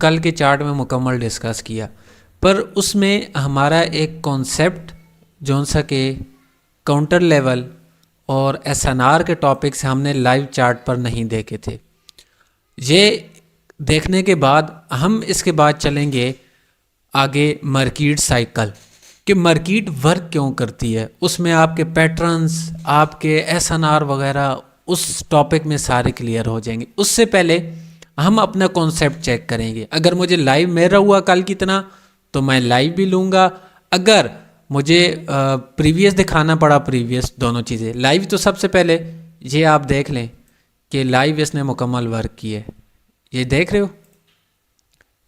कल के चार्ट में मुकम्मल डिस्कस किया, पर उसमें हमारा एक कॉन्सेप्ट जौन सा के काउंटर लेवल और एसएनआर के टॉपिक से हमने लाइव चार्ट पर नहीं देखे थे। ये देखने के बाद हम इसके बाद चलेंगे आगे मार्केट साइकिल कि मार्केट वर्क क्यों करती है, उसमें आपके पैटर्न्स, आपके एसएनआर वगैरह उस टॉपिक में सारे क्लियर हो जाएंगे। उससे पहले हम अपना कॉन्सेप्ट चेक करेंगे। अगर मुझे लाइव मेरा हुआ कल कितना तो मैं लाइव भी लूँगा, अगर मुझे प्रीवियस दिखाना पड़ा प्रीवियस, दोनों चीज़ें। लाइव तो सबसे पहले ये आप देख लें कि लाइव इसने मुकम्मल वर्क की है, ये देख रहे हो,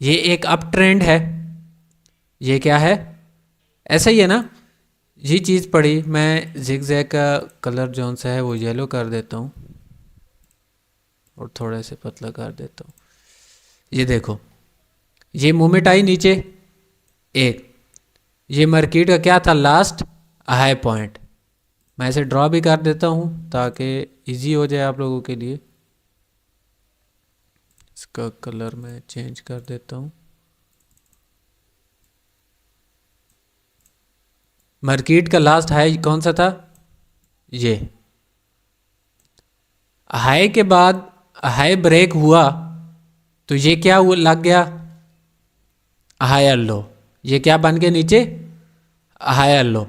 ये एक अप ट्रेंड है। ये क्या है, ऐसा ही है ना। ये चीज़ पड़ी, मैं जिगजैग का कलर जौन सा है वो येलो कर देता हूँ और थोड़े से पतला कर देता हूँ। ये देखो, ये मूवमेंट आई नीचे एक, ये मार्केट का क्या था, लास्ट हाई पॉइंट। मैं इसे ड्रॉ भी कर देता हूँ ताकि इजी हो जाए आप लोगों के लिए। इसका कलर मैं चेंज कर देता हूँ। मार्केट का लास्ट हाई कौन सा था, ये हाई के बाद हाई ब्रेक हुआ तो ये क्या हुआ, लग गया हायर लो। ये क्या बन गया नीचे, हायर लो।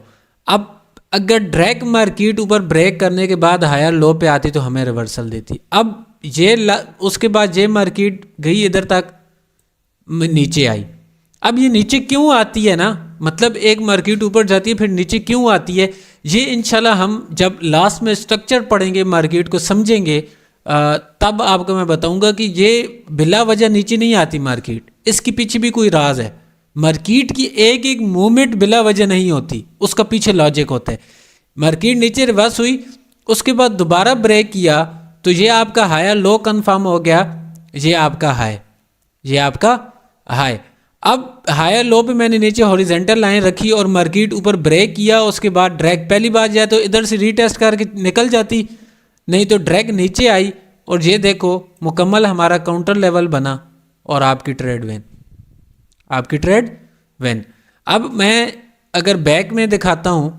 अब अगर डायरेक्ट मार्केट ऊपर ब्रेक करने के बाद हायर लो पे आती तो हमें रिवर्सल देती। अब ये उसके बाद ये मार्केट गई इधर तक, नीचे आई। अब ये नीचे क्यों आती है ना, मतलब एक मार्केट ऊपर जाती है फिर नीचे क्यों आती है, ये इंशाल्लाह हम जब लास्ट में स्ट्रक्चर पढ़ेंगे, मार्केट को समझेंगे, तब आपको मैं बताऊंगा कि ये बिला वजह नीचे नहीं आती मार्केट, इसके पीछे भी कोई राज है। मार्केट की एक एक मूवमेंट बिला वजह नहीं होती, उसका पीछे लॉजिक होता है। मार्केट नीचे रिवर्स हुई, उसके बाद दोबारा ब्रेक किया तो ये आपका हायर लो कंफर्म हो गया, ये आपका हाई, ये आपका हाई। अब हायर लो पे मैंने नीचे हॉरिजेंटल लाइन रखी और मार्केट ऊपर ब्रेक किया, उसके बाद ड्रैग पहली बार जाए तो इधर से रीटेस्ट करके निकल जाती, नहीं तो ड्रैग नीचे आई और ये देखो मुकम्मल हमारा काउंटर लेवल बना और आपकी ट्रेड विन, आपकी ट्रेड विन। अब मैं अगर बैक में दिखाता हूँ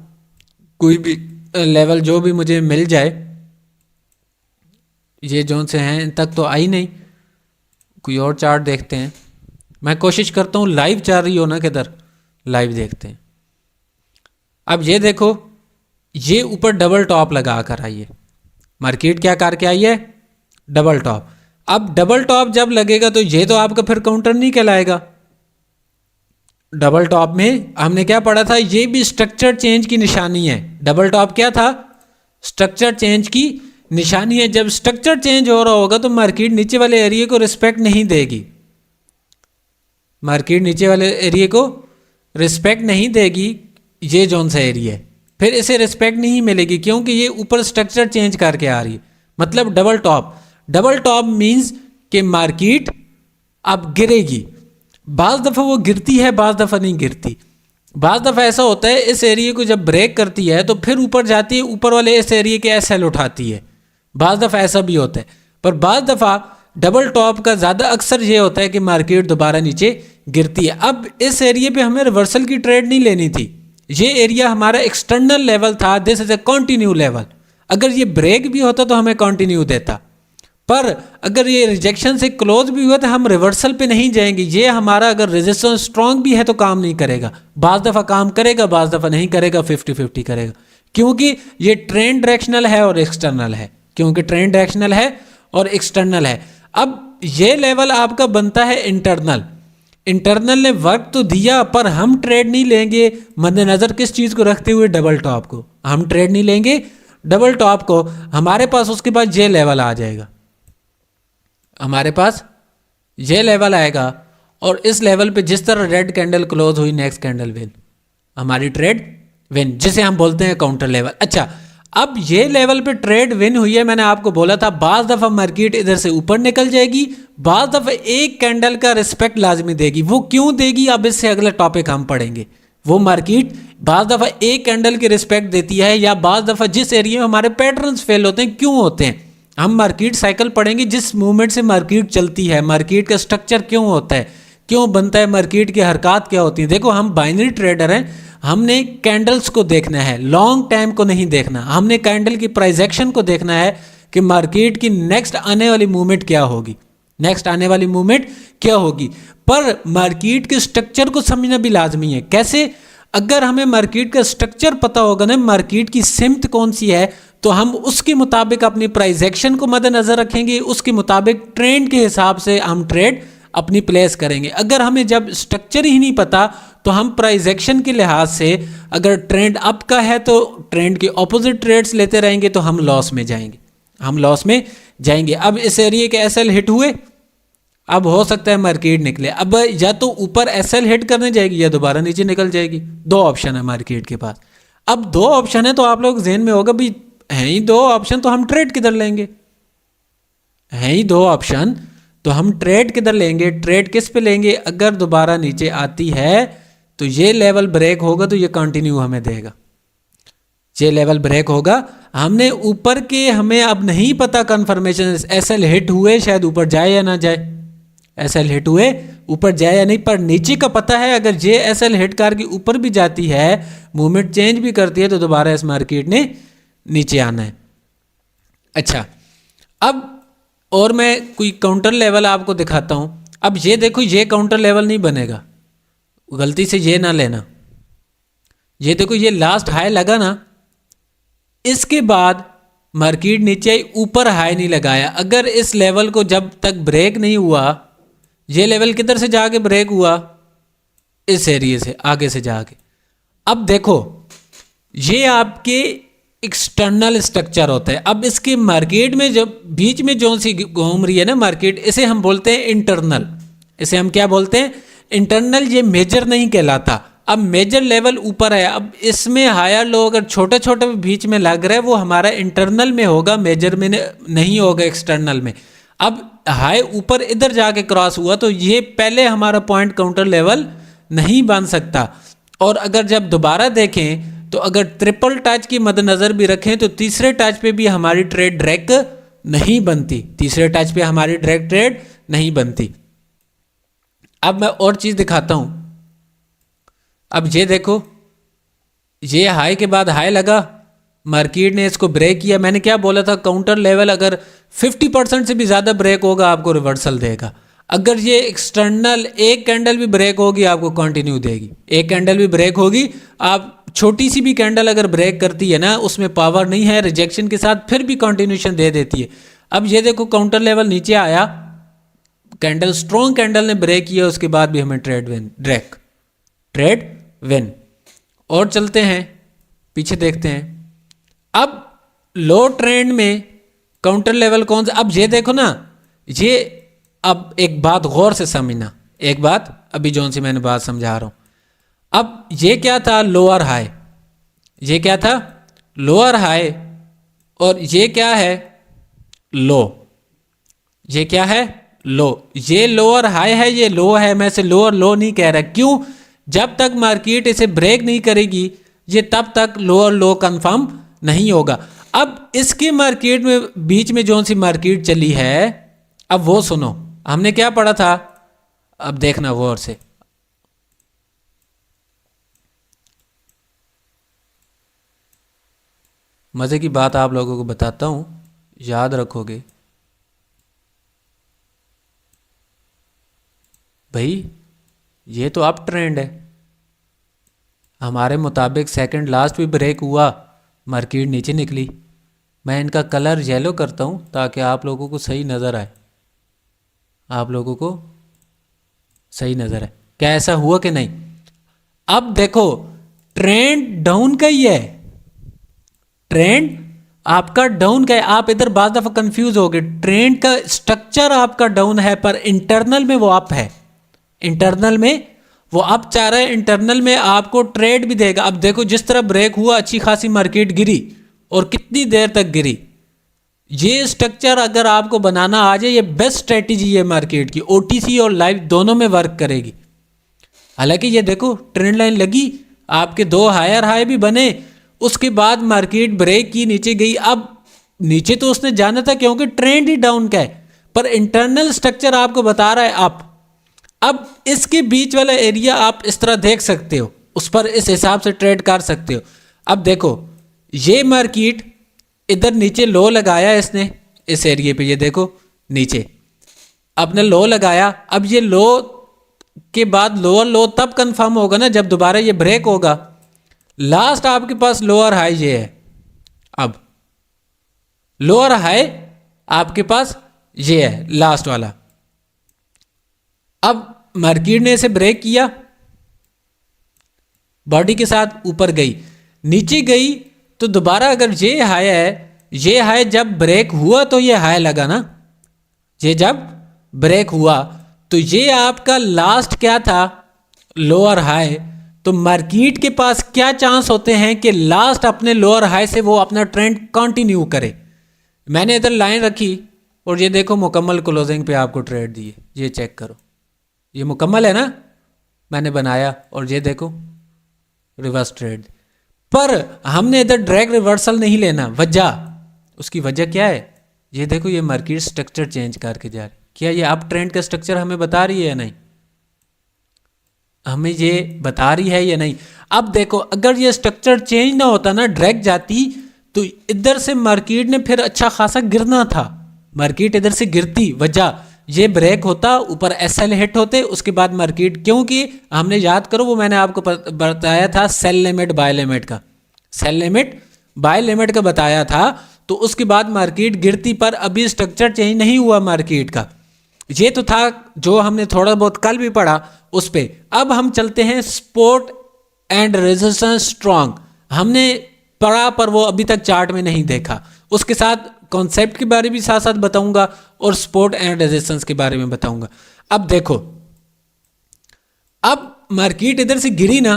कोई भी लेवल जो भी मुझे मिल जाए, ये जोन से हैं इन तक तो आई नहीं, कोई और चार्ट देखते हैं। मैं कोशिश करता हूँ लाइव चल रही हो ना किधर, लाइव देखते हैं। अब ये देखो, ये ऊपर डबल टॉप लगा कर आई है मार्केट, क्या करके आई है, डबल टॉप। अब डबल टॉप जब लगेगा तो ये तो आपका फिर काउंटर नहीं कहलाएगा। डबल टॉप में हमने क्या पढ़ा था, ये भी स्ट्रक्चर चेंज की निशानी है। डबल टॉप क्या था, स्ट्रक्चर चेंज की निशानी है। जब स्ट्रक्चर चेंज हो रहा होगा तो मार्केट नीचे वाले एरिया को रिस्पेक्ट नहीं देगी, मार्केट नीचे वाले एरिया को रिस्पेक्ट नहीं देगी। ये जोन सा एरिया है, फिर इसे रिस्पेक्ट नहीं मिलेगी क्योंकि ये ऊपर स्ट्रक्चर चेंज करके आ रही है। मतलब double top, double top means कि मार्केट अब गिरेगी। बाज़ दफ़ा वो गिरती है, बाज़ दफ़ा नहीं गिरती। बाज़ दफ़ा ऐसा होता है इस एरिया को जब ब्रेक करती है तो फिर ऊपर जाती है, ऊपर वाले इस एरिया के एसएल उठाती है। बाज़ दफ़ा ऐसा भी होता है, पर बाज़ दफ़ा डबल टॉप का ज़्यादा अक्सर ये होता है कि मार्केट दोबारा नीचे गिरती है। अब इस एरिया पे हमें रिवर्सल की ट्रेड नहीं लेनी थी, ये एरिया हमारा एक्सटर्नल लेवल था, this is a continue level. अगर ये ब्रेक भी होता तो हमें कंटिन्यू देता, पर अगर ये रिजेक्शन से क्लोज भी हुआ तो हम रिवर्सल पे नहीं जाएंगे। ये हमारा अगर रेजिस्टेंस स्ट्रांग भी है तो काम नहीं करेगा, बाज़ दफ़ा काम करेगा, बाज़ दफ़ा नहीं करेगा, 50-50 करेगा, क्योंकि ये ट्रेंड डायरेक्शनल है और एक्सटर्नल है, क्योंकि ट्रेंड डायरेक्शनल है और एक्सटर्नल है। अब ये लेवल आपका बनता है इंटरनल। इंटरनल ने वर्क तो दिया पर हम ट्रेड नहीं लेंगे, मद्देनज़र किस चीज़ को रखते हुए, डबल टॉप को। हम ट्रेड नहीं लेंगे डबल टॉप को, हमारे पास उसके बाद ये लेवल आ जाएगा, हमारे पास ये लेवल आएगा और इस लेवल पे जिस तरह रेड कैंडल क्लोज हुई, नेक्स्ट कैंडल विन, हमारी ट्रेड विन, जिसे हम बोलते हैं काउंटर लेवल। अच्छा, अब ये लेवल पे ट्रेड विन हुई है, मैंने आपको बोला था बाज़ दफ़ा मार्केट इधर से ऊपर निकल जाएगी, बाज़ दफ़ा एक कैंडल का रिस्पेक्ट लाजमी देगी। वो क्यों देगी, अब इससे अगला टॉपिक हम पढ़ेंगे। वो मार्केट बाज़ दफ़ा एक कैंडल की रिस्पेक्ट देती है, या बाज़ दफ़ा जिस एरिया में हमारे पैटर्न्स फेल होते हैं, क्यों होते हैं, हम मार्केट साइकिल पढ़ेंगे, जिस मूवमेंट से मार्केट चलती है, मार्केट का स्ट्रक्चर क्यों होता है, क्यों बनता है, मार्केट की हरकत क्या होती है। देखो हम बाइनरी ट्रेडर हैं, हमने कैंडल्स को देखना है, लॉन्ग टाइम को नहीं देखना। हमने कैंडल की प्राइस एक्शन को देखना है कि मार्केट की नेक्स्ट आने वाली मूवमेंट क्या होगी, नेक्स्ट आने वाली मूवमेंट क्या होगी। पर मार्केट के स्ट्रक्चर को समझना भी लाजमी है। कैसे? अगर हमें मार्केट का स्ट्रक्चर पता होगा ना, मार्केट की सिमत कौन सी है, तो हम उसके मुताबिक अपनी प्राइस एक्शन को मद्देनजर रखेंगे, उसके मुताबिक ट्रेंड के हिसाब से हम ट्रेड अपनी प्लेस करेंगे। अगर हमें जब स्ट्रक्चर ही नहीं पता तो हम प्राइस एक्शन के लिहाज से अगर ट्रेंड अप का है तो ट्रेंड के ऑपोजिट ट्रेड्स लेते रहेंगे तो हम लॉस में जाएंगे, हम लॉस में जाएंगे। अब इस एरिया के एसएल हिट हुए, अब हो सकता है मार्केट निकले। अब या तो ऊपर एसएल हिट करने जाएगी या दोबारा नीचे निकल जाएगी। दो ऑप्शन है मार्केट के पास। अब दो ऑप्शन है तो आप लोग ज़हन में होगा भी हैं ही दो ऑप्शन, तो हम ट्रेड किधर लेंगे? हैं ही दो ऑप्शन तो हम ट्रेड किधर लेंगे? ट्रेड किस पे लेंगे? अगर दोबारा नीचे आती है तो ये लेवल ब्रेक होगा तो ये कंटिन्यू हमें देगा, ये लेवल ब्रेक होगा। हमने ऊपर के हमें अब नहीं पता कंफर्मेशन, एसएल हिट हुए शायद ऊपर जाए या ना जाए, एसएल हिट हुए ऊपर जाए या नहीं, पर नीचे का पता है अगर ये एसएल हिट करके ऊपर भी जाती है, मूवमेंट चेंज भी करती है तो दोबारा इस मार्केट ने नीचे आना है। अच्छा, अब और मैं कोई काउंटर लेवल आपको दिखाता हूं। अब ये देखो, ये काउंटर लेवल नहीं बनेगा, गलती से ये ना लेना। ये देखो, ये लास्ट हाई लगा ना, इसके बाद मार्केट नीचे आई, ऊपर हाई नहीं लगाया। अगर इस लेवल को जब तक ब्रेक नहीं हुआ, ये लेवल किधर से जाके ब्रेक हुआ? इस एरिया से आगे से जाके। अब देखो, ये आपके एक्सटर्नल स्ट्रक्चर होता है। अब इसके मार्केट में जब बीच में जो सी घूम रही है ना मार्केट, इसे हम बोलते हैं इंटरनल। इसे हम क्या बोलते हैं? इंटरनल। ये मेजर नहीं कहलाता। अब मेजर लेवल ऊपर है, अब इसमें हायर लो अगर छोटे छोटे बीच में लग रहा है वो हमारा इंटरनल में होगा, मेजर में नहीं होगा, एक्सटर्नल में। अब हाई ऊपर इधर जाके क्रॉस हुआ तो ये पहले हमारा पॉइंट काउंटर लेवल नहीं बन सकता। और अगर जब दोबारा देखें तो अगर ट्रिपल टच की मद्देनजर भी रखें तो तीसरे टच पे भी हमारी ट्रेड डायरेक्ट नहीं बनती, तीसरे टच पे हमारी डायरेक्ट ट्रेड नहीं बनती। अब मैं और चीज दिखाता हूं। अब ये देखो, ये हाई के बाद हाई लगा, मार्केट ने इसको ब्रेक किया। मैंने क्या बोला था? काउंटर लेवल अगर 50% से भी ज़्यादा ब्रेक होगा आपको रिवर्सल देगा। अगर ये एक्सटर्नल एक कैंडल भी ब्रेक होगी आपको कंटिन्यू देगी, एक कैंडल भी ब्रेक होगी। आप छोटी सी भी कैंडल अगर ब्रेक करती है ना, उसमें पावर नहीं है रिजेक्शन के साथ, फिर भी कंटिन्यूशन दे देती है। अब ये देखो, काउंटर लेवल नीचे आया, कैंडल स्ट्रॉन्ग कैंडल ने ब्रेक किया, उसके बाद भी हमें trade win, direct trade win. और चलते हैं पीछे देखते हैं। अब लो ट्रेंड में काउंटर लेवल कौन सा? अब ये देखो ना, ये अब एक बात गौर से समझना, एक बात अभी जौन सी मैंने बात समझा रहा हूं। अब ये क्या था? Lower high. ये क्या था? Lower high. और ये क्या है? लो। ये क्या है? लो। ये लोअर हाई है, ये लो है। मैं इसे लोअर लो नहीं कह रहा। क्यों? जब तक मार्केट इसे ब्रेक नहीं करेगी ये तब तक लोअर लो कंफर्म नहीं होगा। अब इसके मार्केट में बीच में जो सी मार्केट चली है, अब वो सुनो, हमने क्या पढ़ा था? अब देखना गौर से। मजे की बात आप लोगों को बताता हूं, याद रखोगे भाई। ये तो अप ट्रेंड है, हमारे मुताबिक सेकंड लास्ट भी ब्रेक हुआ, मार्केट नीचे निकली। मैं इनका कलर येलो करता हूं ताकि आप लोगों को सही नज़र आए, आप लोगों को सही नज़र आए। क्या ऐसा हुआ कि नहीं? अब देखो, ट्रेंड डाउन का ही है, ट्रेंड आपका डाउन का है। आप इधर बाज़ दफ़ा कंफ्यूज हो गए। ट्रेंड का स्ट्रक्चर आपका डाउन है पर इंटरनल में वो अप है, इंटरनल में वो अप चाह रहा है, इंटरनल में आपको ट्रेड भी देगा। अब देखो, जिस तरह ब्रेक हुआ अच्छी खासी मार्केट गिरी, और कितनी देर तक गिरी। ये स्ट्रक्चर अगर आपको बनाना आ जाए, ये बेस्ट स्ट्रेटेजी है मार्केट की, ओटीसी और लाइव दोनों में वर्क करेगी। हालांकि ये देखो, ट्रेंड लाइन लगी, आपके दो हायर हाई भी बने, उसके बाद मार्केट ब्रेक की नीचे गई। अब नीचे तो उसने जाना था क्योंकि ट्रेंड ही डाउन का है, पर इंटरनल स्ट्रक्चर आपको बता रहा है अप। अब इसके बीच वाला एरिया आप इस तरह देख सकते हो, उस पर इस हिसाब से ट्रेड कर सकते हो। अब देखो ये मार्केट इधर नीचे लो लगाया इसने इस एरिया पे, ये देखो नीचे आपने लो लगाया। अब ये लो के बाद लोअर लो तब कंफर्म होगा ना जब दोबारा ये ब्रेक होगा। लास्ट आपके पास लोअर हाई ये है, अब लोअर हाई आपके पास ये है लास्ट वाला। अब मार्केट ने इसे ब्रेक किया, बॉडी के साथ ऊपर गई, नीचे गई तो दोबारा अगर ये हाई है, ये हाई जब ब्रेक हुआ तो ये हाई लगा ना, ये जब ब्रेक हुआ तो ये आपका लास्ट क्या था, लोअर हाई। तो मार्केट के पास क्या चांस होते हैं कि लास्ट अपने लोअर हाई से वो अपना ट्रेंड कंटिन्यू करे। मैंने इधर लाइन रखी और ये देखो मुकम्मल क्लोजिंग पे आपको ट्रेड दिए, ये चेक करो, ये मुकम्मल है ना, मैंने बनाया और ये देखो रिवर्स ट्रेड। पर हमने इधर ड्रैग रिवर्सल नहीं लेना, वजह उसकी वजह क्या है, ये देखो ये मार्केट स्ट्रक्चर चेंज करके जा रही, क्या ये अप ट्रेंड का स्ट्रक्चर हमें बता रही है या नहीं, हमें ये बता रही है या नहीं। अब देखो अगर ये स्ट्रक्चर चेंज ना होता ना, ड्रैग जाती, तो इधर से मार्केट ने फिर अच्छा खासा गिरना था, मार्केट इधर से गिरती, वजह ये ब्रेक होता, ऊपर एसएल हिट होते, उसके बाद मार्केट, क्योंकि हमने याद करो वो मैंने आपको बताया था सेल लिमिट बाय लिमिट का, सेल लिमिट बाय लिमिट का बताया था, तो उसके बाद मार्केट गिरती। पर अभी स्ट्रक्चर चेंज नहीं हुआ मार्केट का, ये तो था जो हमने थोड़ा बहुत कल भी पढ़ा उस पे। अब हम चलते हैं सपोर्ट एंड रेजिस्टेंस स्ट्रॉन्ग, हमने पढ़ा पर वो अभी तक चार्ट में नहीं देखा, उसके साथ कॉन्सेप्ट के बारे में भी साथ साथ बताऊंगा और सपोर्ट एंड रेजिस्टेंस के बारे में बताऊंगा। अब देखो अब मार्केट इधर से गिरी ना,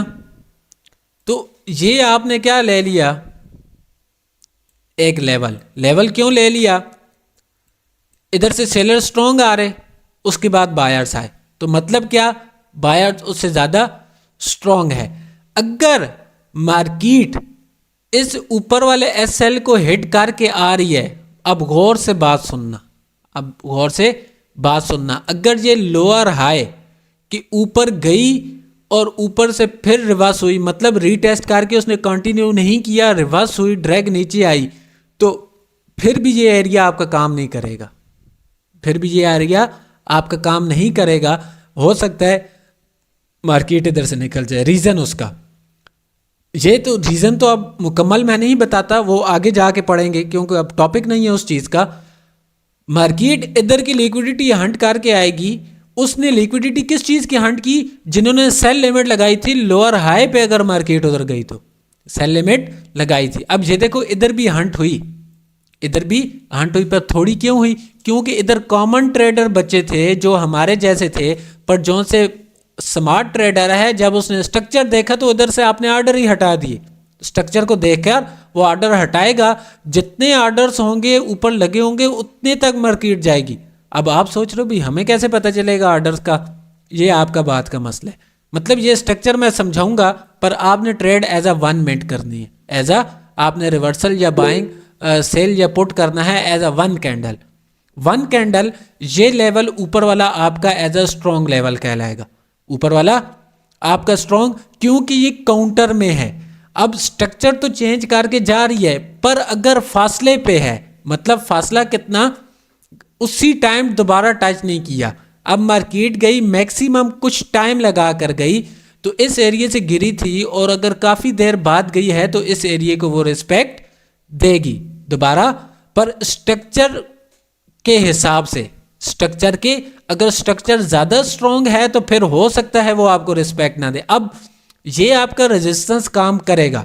तो ये आपने क्या ले लिया, एक लेवल, लेवल क्यों ले लिया, इधर से सेलर स्ट्रॉन्ग आ रहे, उसके बाद बायर्स आए, तो मतलब क्या, बायर्स उससे ज्यादा स्ट्रॉन्ग है। अगर मार्केट इस ऊपर वाले एसएल को हिट करके आ रही है, अब गौर से बात सुनना, अब गौर से बात सुनना, अगर ये लोअर हाई कि ऊपर गई और ऊपर से फिर रिवर्स हुई, मतलब रीटेस्ट करके उसने कंटिन्यू नहीं किया, रिवर्स हुई, ड्रैग नीचे आई, तो फिर भी ये एरिया आपका काम नहीं करेगा, फिर भी ये एरिया आपका काम नहीं करेगा। हो सकता है मार्केट इधर से निकल जाए, रीजन उसका, ये तो रीजन तो अब मुकम्मल मैं नहीं बताता, वो आगे जाके पढ़ेंगे क्योंकि अब टॉपिक नहीं है उस चीज का। मार्केट इधर की लिक्विडिटी हंट करके आएगी, उसने लिक्विडिटी किस चीज की हंट की, जिन्होंने सेल लिमिट लगाई थी लोअर हाई पे, अगर मार्केट उधर गई तो सेल लिमिट लगाई थी। अब ये देखो इधर भी हंट हुई, इधर भी हंट हुई, पर थोड़ी क्यों हुई, क्योंकि इधर कॉमन ट्रेडर बच्चे थे जो हमारे जैसे थे, पर जो से स्मार्ट ट्रेडर है, जब उसने स्ट्रक्चर देखा तो उधर से आपने ऑर्डर ही हटा दिए, स्ट्रक्चर को देखकर वो ऑर्डर हटाएगा, जितने ऑर्डर्स होंगे ऊपर लगे होंगे उतने तक मार्केट जाएगी। अब आप सोच रहे हो भी हमें कैसे पता चलेगा ऑर्डर्स का, ये आपका बात का मसला है। मतलब ये स्ट्रक्चर मैं समझाऊंगा, पर आपने trade as a one minute करनी है, एज अ आपने रिवर्सल या बाइंग सेल या पुट करना है as a one candle, one candle. ये लेवल ऊपर वाला आपका एज अ स्ट्रॉन्ग लेवल कहलाएगा, ऊपर वाला आपका स्ट्रॉन्ग, क्योंकि ये काउंटर में है। अब स्ट्रक्चर तो चेंज करके जा रही है, पर अगर फासले पे है, मतलब फासला कितना, उसी टाइम दोबारा टच नहीं किया, अब मार्केट गई मैक्सिमम कुछ टाइम लगा कर गई, तो इस एरिया से गिरी थी, और अगर काफी देर बाद गई है तो इस एरिया को वो रिस्पेक्ट देगी दोबारा। पर स्ट्रक्चर के हिसाब से, स्ट्रक्चर के, अगर स्ट्रक्चर ज्यादा स्ट्रॉन्ग है तो फिर हो सकता है वो आपको रिस्पेक्ट ना दे। अब ये आपका रेजिस्टेंस काम करेगा,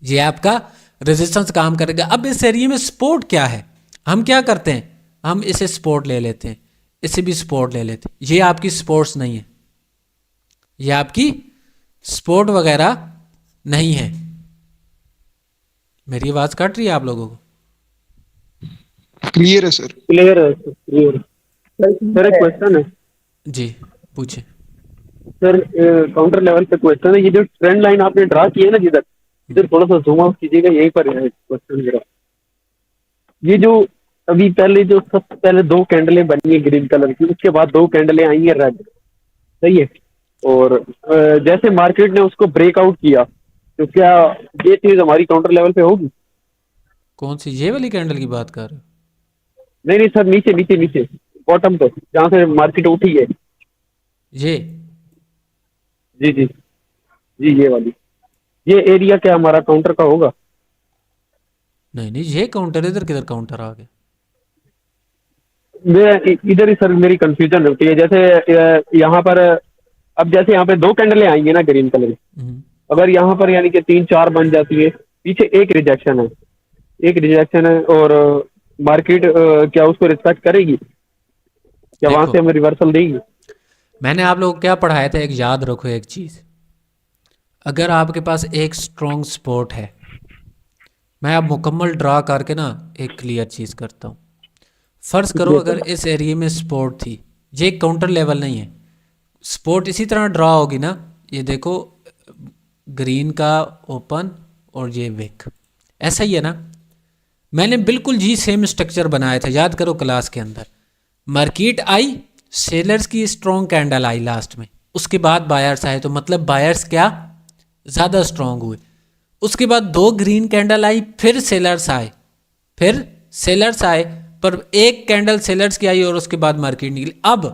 ये आपका रेजिस्टेंस काम करेगा। अब इस एरिया में सपोर्ट क्या है, हम क्या करते हैं, हम इसे सपोर्ट ले लेते हैं, इसे भी सपोर्ट ले लेते हैं। ये आपकी सपोर्ट्स नहीं है, ये आपकी सपोर्ट वगैरह नहीं है। मेरी आवाज कट रही है आप लोगों को? क्लियर है सर, क्लियर है सर, क्लियर है। सर एक क्वेश्चन है जी पूछे। सर, काउंटर लेवल पे क्वेश्चन है, ये जो ट्रेंड लाइन आपने ड्रा की है ना जिधर, इधर थोड़ा सा जूम आउट कीजिएगा, यहीं पर है क्वेश्चन मेरा। ये जो अभी पहले जो सबसे पहले दो कैंडलें बनी है ग्रीन कलर की, उसके बाद दो कैंडलें आई हैं रेड, सही है। और जैसे मार्केट ने उसको ब्रेकआउट किया, तो क्या ये चीज हमारी काउंटर लेवल पे होगी? कौन सी, ये वाली कैंडल की बात कर रहे हो? नहीं नहीं सर, नीचे नीचे नीचे, बॉटम पे जहाँ से मार्केट उठी है। ये जी जी जी, ये वाली, ये एरिया क्या हमारा काउंटर का होगा? नहीं नहीं, ये काउंटर, इधर किधर काउंटर आ गया? मैं इधर ही सर मेरी कंफ्यूजन होती है। जैसे यहाँ पर, अब जैसे यहाँ पे दो कैंडलें आएंगी ना ग्रीन कलर की, हम्म, अगर यहाँ पर यानी कि तीन चार बन जाती है, पीछे एक रिजेक्शन है, एक रिजेक्शन है, और मार्केट क्या उसको रिस्पेक्ट करेगी? क्या वहां देखो, से हमें रिवर्सल देगी? मैंने आप लोगों को क्या पढ़ाया था, एक याद रखो एक चीज़। अगर आपके पास एक स्ट्रॉन्ग सपोर्ट है, मैं अब मुकम्मल ड्रा करके ना एक क्लियर चीज़ करता हूँ। फ़र्ज़ करो जी अगर सर। इस एरिया में सपोर्ट थी, ये काउंटर लेवल नहीं है, सपोर्ट इसी तरह ड्रा होगी ना। ये देखो, ग्रीन का ओपन और ये विक, ऐसा ही है ना। मैंने बिल्कुल जी सेम स्ट्रक्चर बनाया था, याद करो क्लास के अंदर। मार्केट आई, सेलर्स की स्ट्रॉन्ग कैंडल आई लास्ट में, उसके बाद बायर्स आए, तो मतलब बायर्स क्या ज़्यादा स्ट्रॉन्ग हुए। उसके बाद दो ग्रीन कैंडल आई, फिर सेलर्स आए, फिर सेलर्स आए, पर एक कैंडल सेलर्स की आई और उसके बाद मार्केट निकली। अब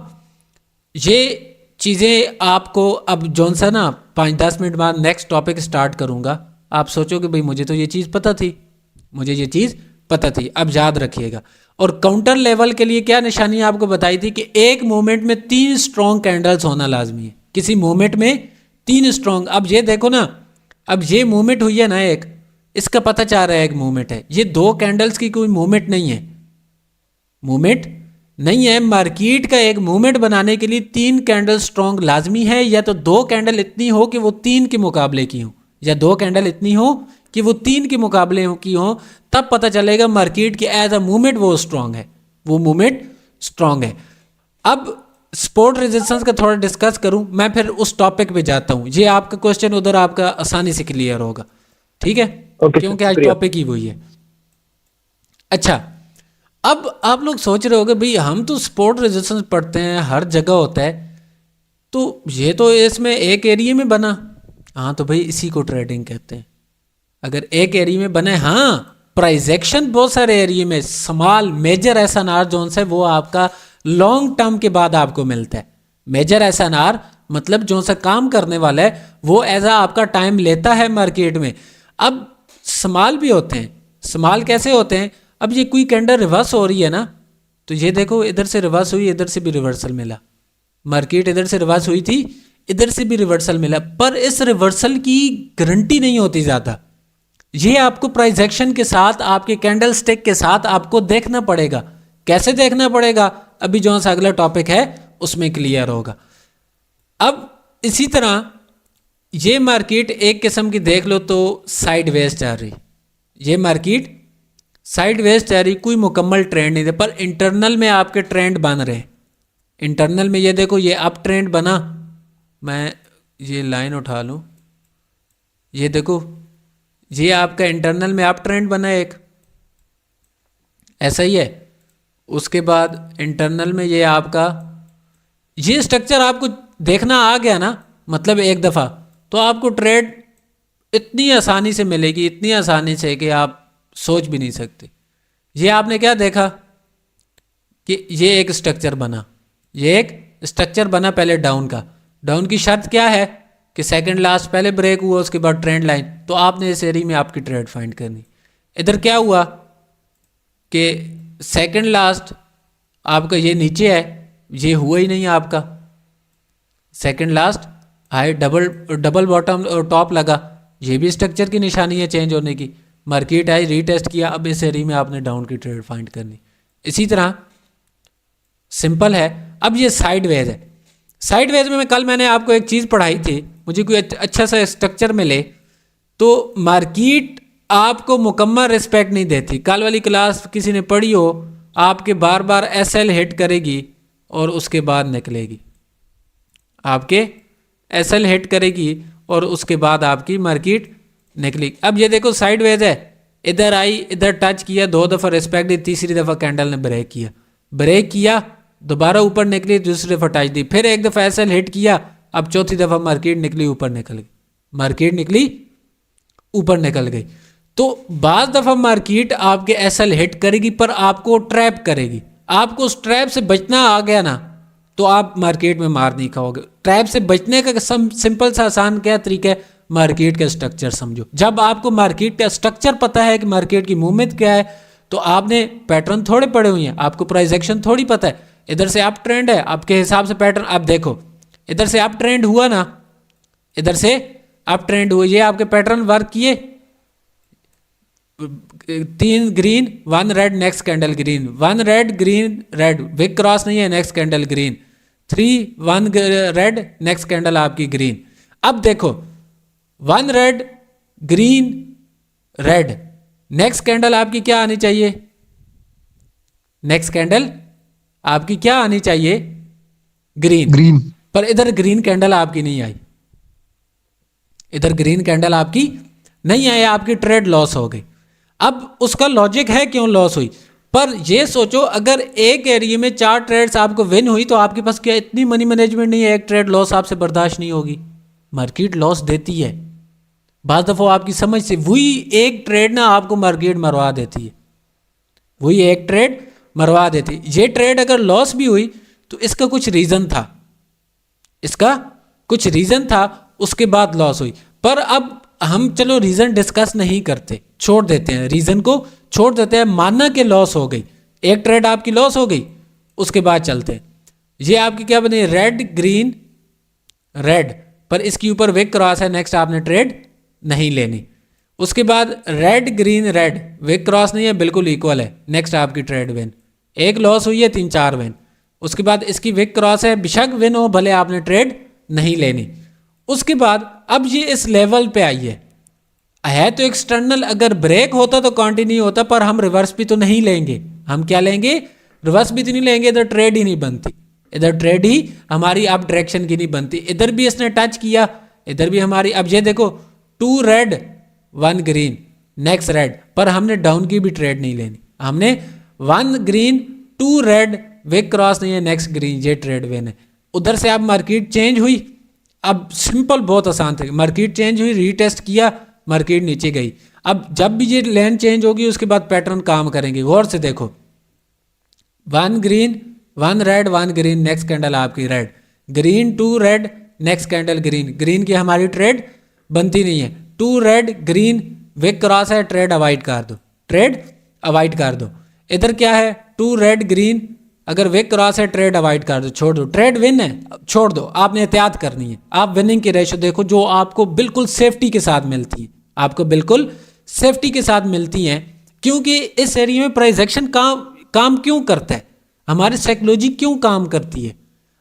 ये चीज़ें आपको, अब जौन सा ना 5-10 मिनट बाद नेक्स्ट टॉपिक स्टार्ट करूँगा, आप सोचोगे भाई मुझे तो ये चीज़ पता थी, मुझे ये चीज़ पता थी। अब याद रखिएगा। और काउंटर लेवल के लिए क्या निशानी आपको बताई थी कि एक मोमेंट में 3 स्ट्रॉन्ग कैंडल्स होना लाजमी है, किसी मोमेंट में 3 स्ट्रॉन्ग। अब ये देखो ना, अब ये मूवमेंट हुई है ना एक, इसका पता चल रहा है एक मूवमेंट है, ये दो कैंडल्स की कोई मूवमेंट नहीं है, मूवमेंट नहीं है। मार्केट का एक मूवमेंट बनाने के लिए 3 कैंडल स्ट्रॉन्ग लाजमी है, या तो 2 कैंडल इतनी हो कि वो 3 के मुकाबले की हो, या 2 कैंडल इतनी हो कि वो 3 के मुकाबले की हो, तब पता चलेगा मार्केट की एज अ मूवमेंट वो स्ट्रॉन्ग है, वो मूवमेंट स्ट्रॉन्ग है। अब सपोर्ट रेजिस्टेंस का थोड़ा डिस्कस करूं, मैं फिर उस टॉपिक पे जाता हूं। ये आपका क्वेश्चन उधर आपका आसानी से क्लियर होगा, ठीक है, ओके सर, क्योंकि आज शुक्रिया। टॉपिक ही वही है। अच्छा, अब आप लोग सोच रहे होगे भाई हम तो सपोर्ट रेजिस्टेंस पढ़ते हैं, हर जगह होता है, तो ये तो इसमें एक एरिया में बना। हाँ तो भाई इसी को ट्रेडिंग कहते हैं। अगर एक एरिया में बने, हाँ प्राइस एक्शन बहुत सारे एरिया में, स्मॉल मेजर एसएनआर जोन से वो आपका लॉन्ग टर्म के बाद आपको मिलता है। मेजर एसएनआर मतलब जो सा काम करने वाला है वो एज आपका टाइम लेता है मार्केट में। अब स्मॉल भी होते हैं, स्मॉल कैसे होते हैं? अब ये कोई कैंडल रिवर्स हो रही है ना, तो ये देखो इधर से रिवर्स हुई, इधर से भी रिवर्सल मिला, मार्केट इधर से रिवर्स हुई थी, इधर से भी रिवर्सल मिला, पर इस रिवर्सल की गारंटी नहीं होती ज़्यादा। ये आपको प्राइस एक्शन के साथ, आपके कैंडल स्टिक के साथ आपको देखना पड़ेगा। कैसे देखना पड़ेगा? अभी जो सा अगला टॉपिक है उसमें क्लियर होगा। अब इसी तरह ये मार्केट एक किस्म की देख लो तो साइड वेज जा रही, ये मार्केट साइड वेज जा रही, कोई मुकम्मल ट्रेंड नहीं है, पर इंटरनल में आपके ट्रेंड बन रहे। इंटरनल में ये देखो, ये अप ट्रेंड बना, मैं ये लाइन उठा लूँ, ये देखो ये आपका इंटरनल में अप ट्रेंड बना एक, ऐसा ही है। उसके बाद इंटरनल में ये आपका, ये स्ट्रक्चर आपको देखना आ गया ना, मतलब एक दफ़ा, तो आपको ट्रेड इतनी आसानी से मिलेगी, इतनी आसानी से कि आप सोच भी नहीं सकते। ये आपने क्या देखा कि ये एक स्ट्रक्चर बना, ये एक स्ट्रक्चर बना पहले डाउन का। डाउन की शर्त क्या है कि सेकंड लास्ट पहले ब्रेक हुआ, उसके बाद ट्रेंड लाइन, तो आपने इस एरिया में आपकी ट्रेड फाइंड करनी। इधर क्या हुआ कि सेकंड लास्ट आपका ये नीचे है, ये हुआ ही नहीं आपका, second last high double bottom और टॉप लगा, ये भी स्ट्रक्चर की निशानी है चेंज होने की। मार्केट आई, रीटेस्ट किया, अब इस एरिया में आपने डाउन की ट्रेड फाइंड करनी। इसी तरह सिंपल है। अब ये साइड वेज है, साइड वेज में मैंने आपको एक चीज़ पढ़ाई थी, मुझे कोई अच्छा सा स्ट्रक्चर मिले तो मार्केट आपको मुकम्मल रिस्पेक्ट नहीं देती। कल वाली क्लास किसी ने पढ़ी हो, आपके बार बार एसएल हिट करेगी और उसके बाद निकलेगी, आपके एसएल हिट करेगी और उसके बाद आपकी मार्केट निकलेगी। अब ये देखो साइड वेज है, इधर आई, इधर टच किया, 2 दफ़ा रिस्पेक्ट दी, तीसरी दफ़ा कैंडल ने ब्रेक किया, दोबारा ऊपर निकली, दूसरी दफ़ा टच दी, फिर एक दफ़ा एसएल हिट किया, अब चौथी दफ़ा मार्केट निकली ऊपर निकल गई। तो बाज़ दफ़ा मार्केट आपके एसएल हिट करेगी पर आपको ट्रैप करेगी, आपको उस ट्रैप से बचना आ गया ना तो आप मार्केट में मार नहीं खाओगे। ट्रैप से बचने का सिंपल सा आसान क्या तरीका है, मार्केट का स्ट्रक्चर समझो। जब आपको मार्केट का स्ट्रक्चर पता है कि मार्केट की मूवमेंट क्या है, तो आपने पैटर्न थोड़े पड़े हुए हैं, आपको प्राइस एक्शन थोड़ी पता है। इधर से अप ट्रेंड है, आपके हिसाब से पैटर्न आप देखो, इधर से अप ट्रेंड हुआ ना, इधर से अप ट्रेंड हुआ, ये आपके पैटर्न वर्क किए, 3 green 1 red, next candle green, 1 red green red, wick cross नहीं है, next candle green, 3 1 red, next candle आपकी ग्रीन। अब देखो 1 red green red, next candle आपकी क्या आनी चाहिए, नेक्स्ट कैंडल आपकी क्या आनी चाहिए, ग्रीन। पर इधर ग्रीन कैंडल आपकी नहीं आई, इधर ग्रीन कैंडल आपकी नहीं आई, आपकी ट्रेड लॉस हो गई। अब उसका लॉजिक है क्यों लॉस हुई, पर ये सोचो अगर एक एरिया में 4 ट्रेड्स आपको विन हुई तो आपके पास क्या इतनी मनी मैनेजमेंट नहीं है, एक ट्रेड लॉस आपसे बर्दाश्त नहीं होगी। मार्केट लॉस देती है, बाज़ दफ़ा आपकी समझ से वही एक ट्रेड ना आपको मार्केट मरवा देती है, वही एक ट्रेड मरवा देती है। ये ट्रेड अगर लॉस भी हुई तो इसका कुछ रीज़न था, इसका कुछ रीज़न था, उसके बाद लॉस हुई। पर अब हम चलो रीज़न डिस्कस नहीं करते, छोड़ देते हैं, रीज़न को छोड़ देते हैं, मानना कि लॉस हो गई, एक ट्रेड आपकी लॉस हो गई, उसके बाद चलते हैं। ये आपकी क्या बनी, रेड ग्रीन रेड, पर इसके ऊपर विक क्रॉस है, नेक्स्ट आपने ट्रेड नहीं लेनी। उसके बाद red green red, wick cross नहीं है, बिल्कुल इक्वल है, नेक्स्ट आपकी ट्रेड विन, एक लॉस हुई है, 3-4 विन। उसके बाद इसकी विक क्रॉस है, बेशक विन हो, भले आपने ट्रेड नहीं लेनी। उसके बाद अब ये इस लेवल पे आई है तो एक्सटर्नल, अगर ब्रेक होता तो कंटिन्यू होता, पर हम रिवर्स भी तो नहीं लेंगे, हम क्या लेंगे, रिवर्स भी तो नहीं लेंगे, इधर ट्रेड ही नहीं बनती, इधर ट्रेड ही हमारी अप डायरेक्शन की नहीं बनती। इधर भी इसने टच किया, इधर भी हमारी, अब ये देखो 2 रेड 1 ग्रीन, नेक्स्ट रेड, पर हमने डाउन की भी ट्रेड नहीं लेनी, हमने 1 ग्रीन 2 रेड, विक क्रॉस नहीं है, नेक्स्ट ग्रीन, ये ट्रेड विन है। उधर से अब मार्केट चेंज हुई, अब सिंपल बहुत आसान था, मार्केट चेंज हुई, रीटेस्ट किया, मार्केट नीचे गई। अब जब भी ये लाइन चेंज होगी उसके बाद पैटर्न काम करेंगे, गौर से देखो, 1 green 1 red 1 green, next candle आपकी red, green 2 red, next candle green, green की हमारी ट्रेड बनती नहीं है, 2 रेड ग्रीन, विक क्रॉस है, ट्रेड अवॉइड कर दो, ट्रेड अवॉइड कर दो। इधर क्या है, 2 रेड ग्रीन, अगर विक क्रॉस है, ट्रेड अवॉइड कर दो, छोड़ दो, ट्रेड विन है, छोड़ दो, आपने एहतियात करनी है। आप विनिंग की रेशो देखो जो आपको बिल्कुल सेफ्टी के साथ मिलती है, आपको बिल्कुल सेफ्टी के साथ मिलती हैं, क्योंकि इस एरिया में प्राइस एक्शन काम क्यों करता है, हमारी साइकोलॉजी क्यों काम करती है।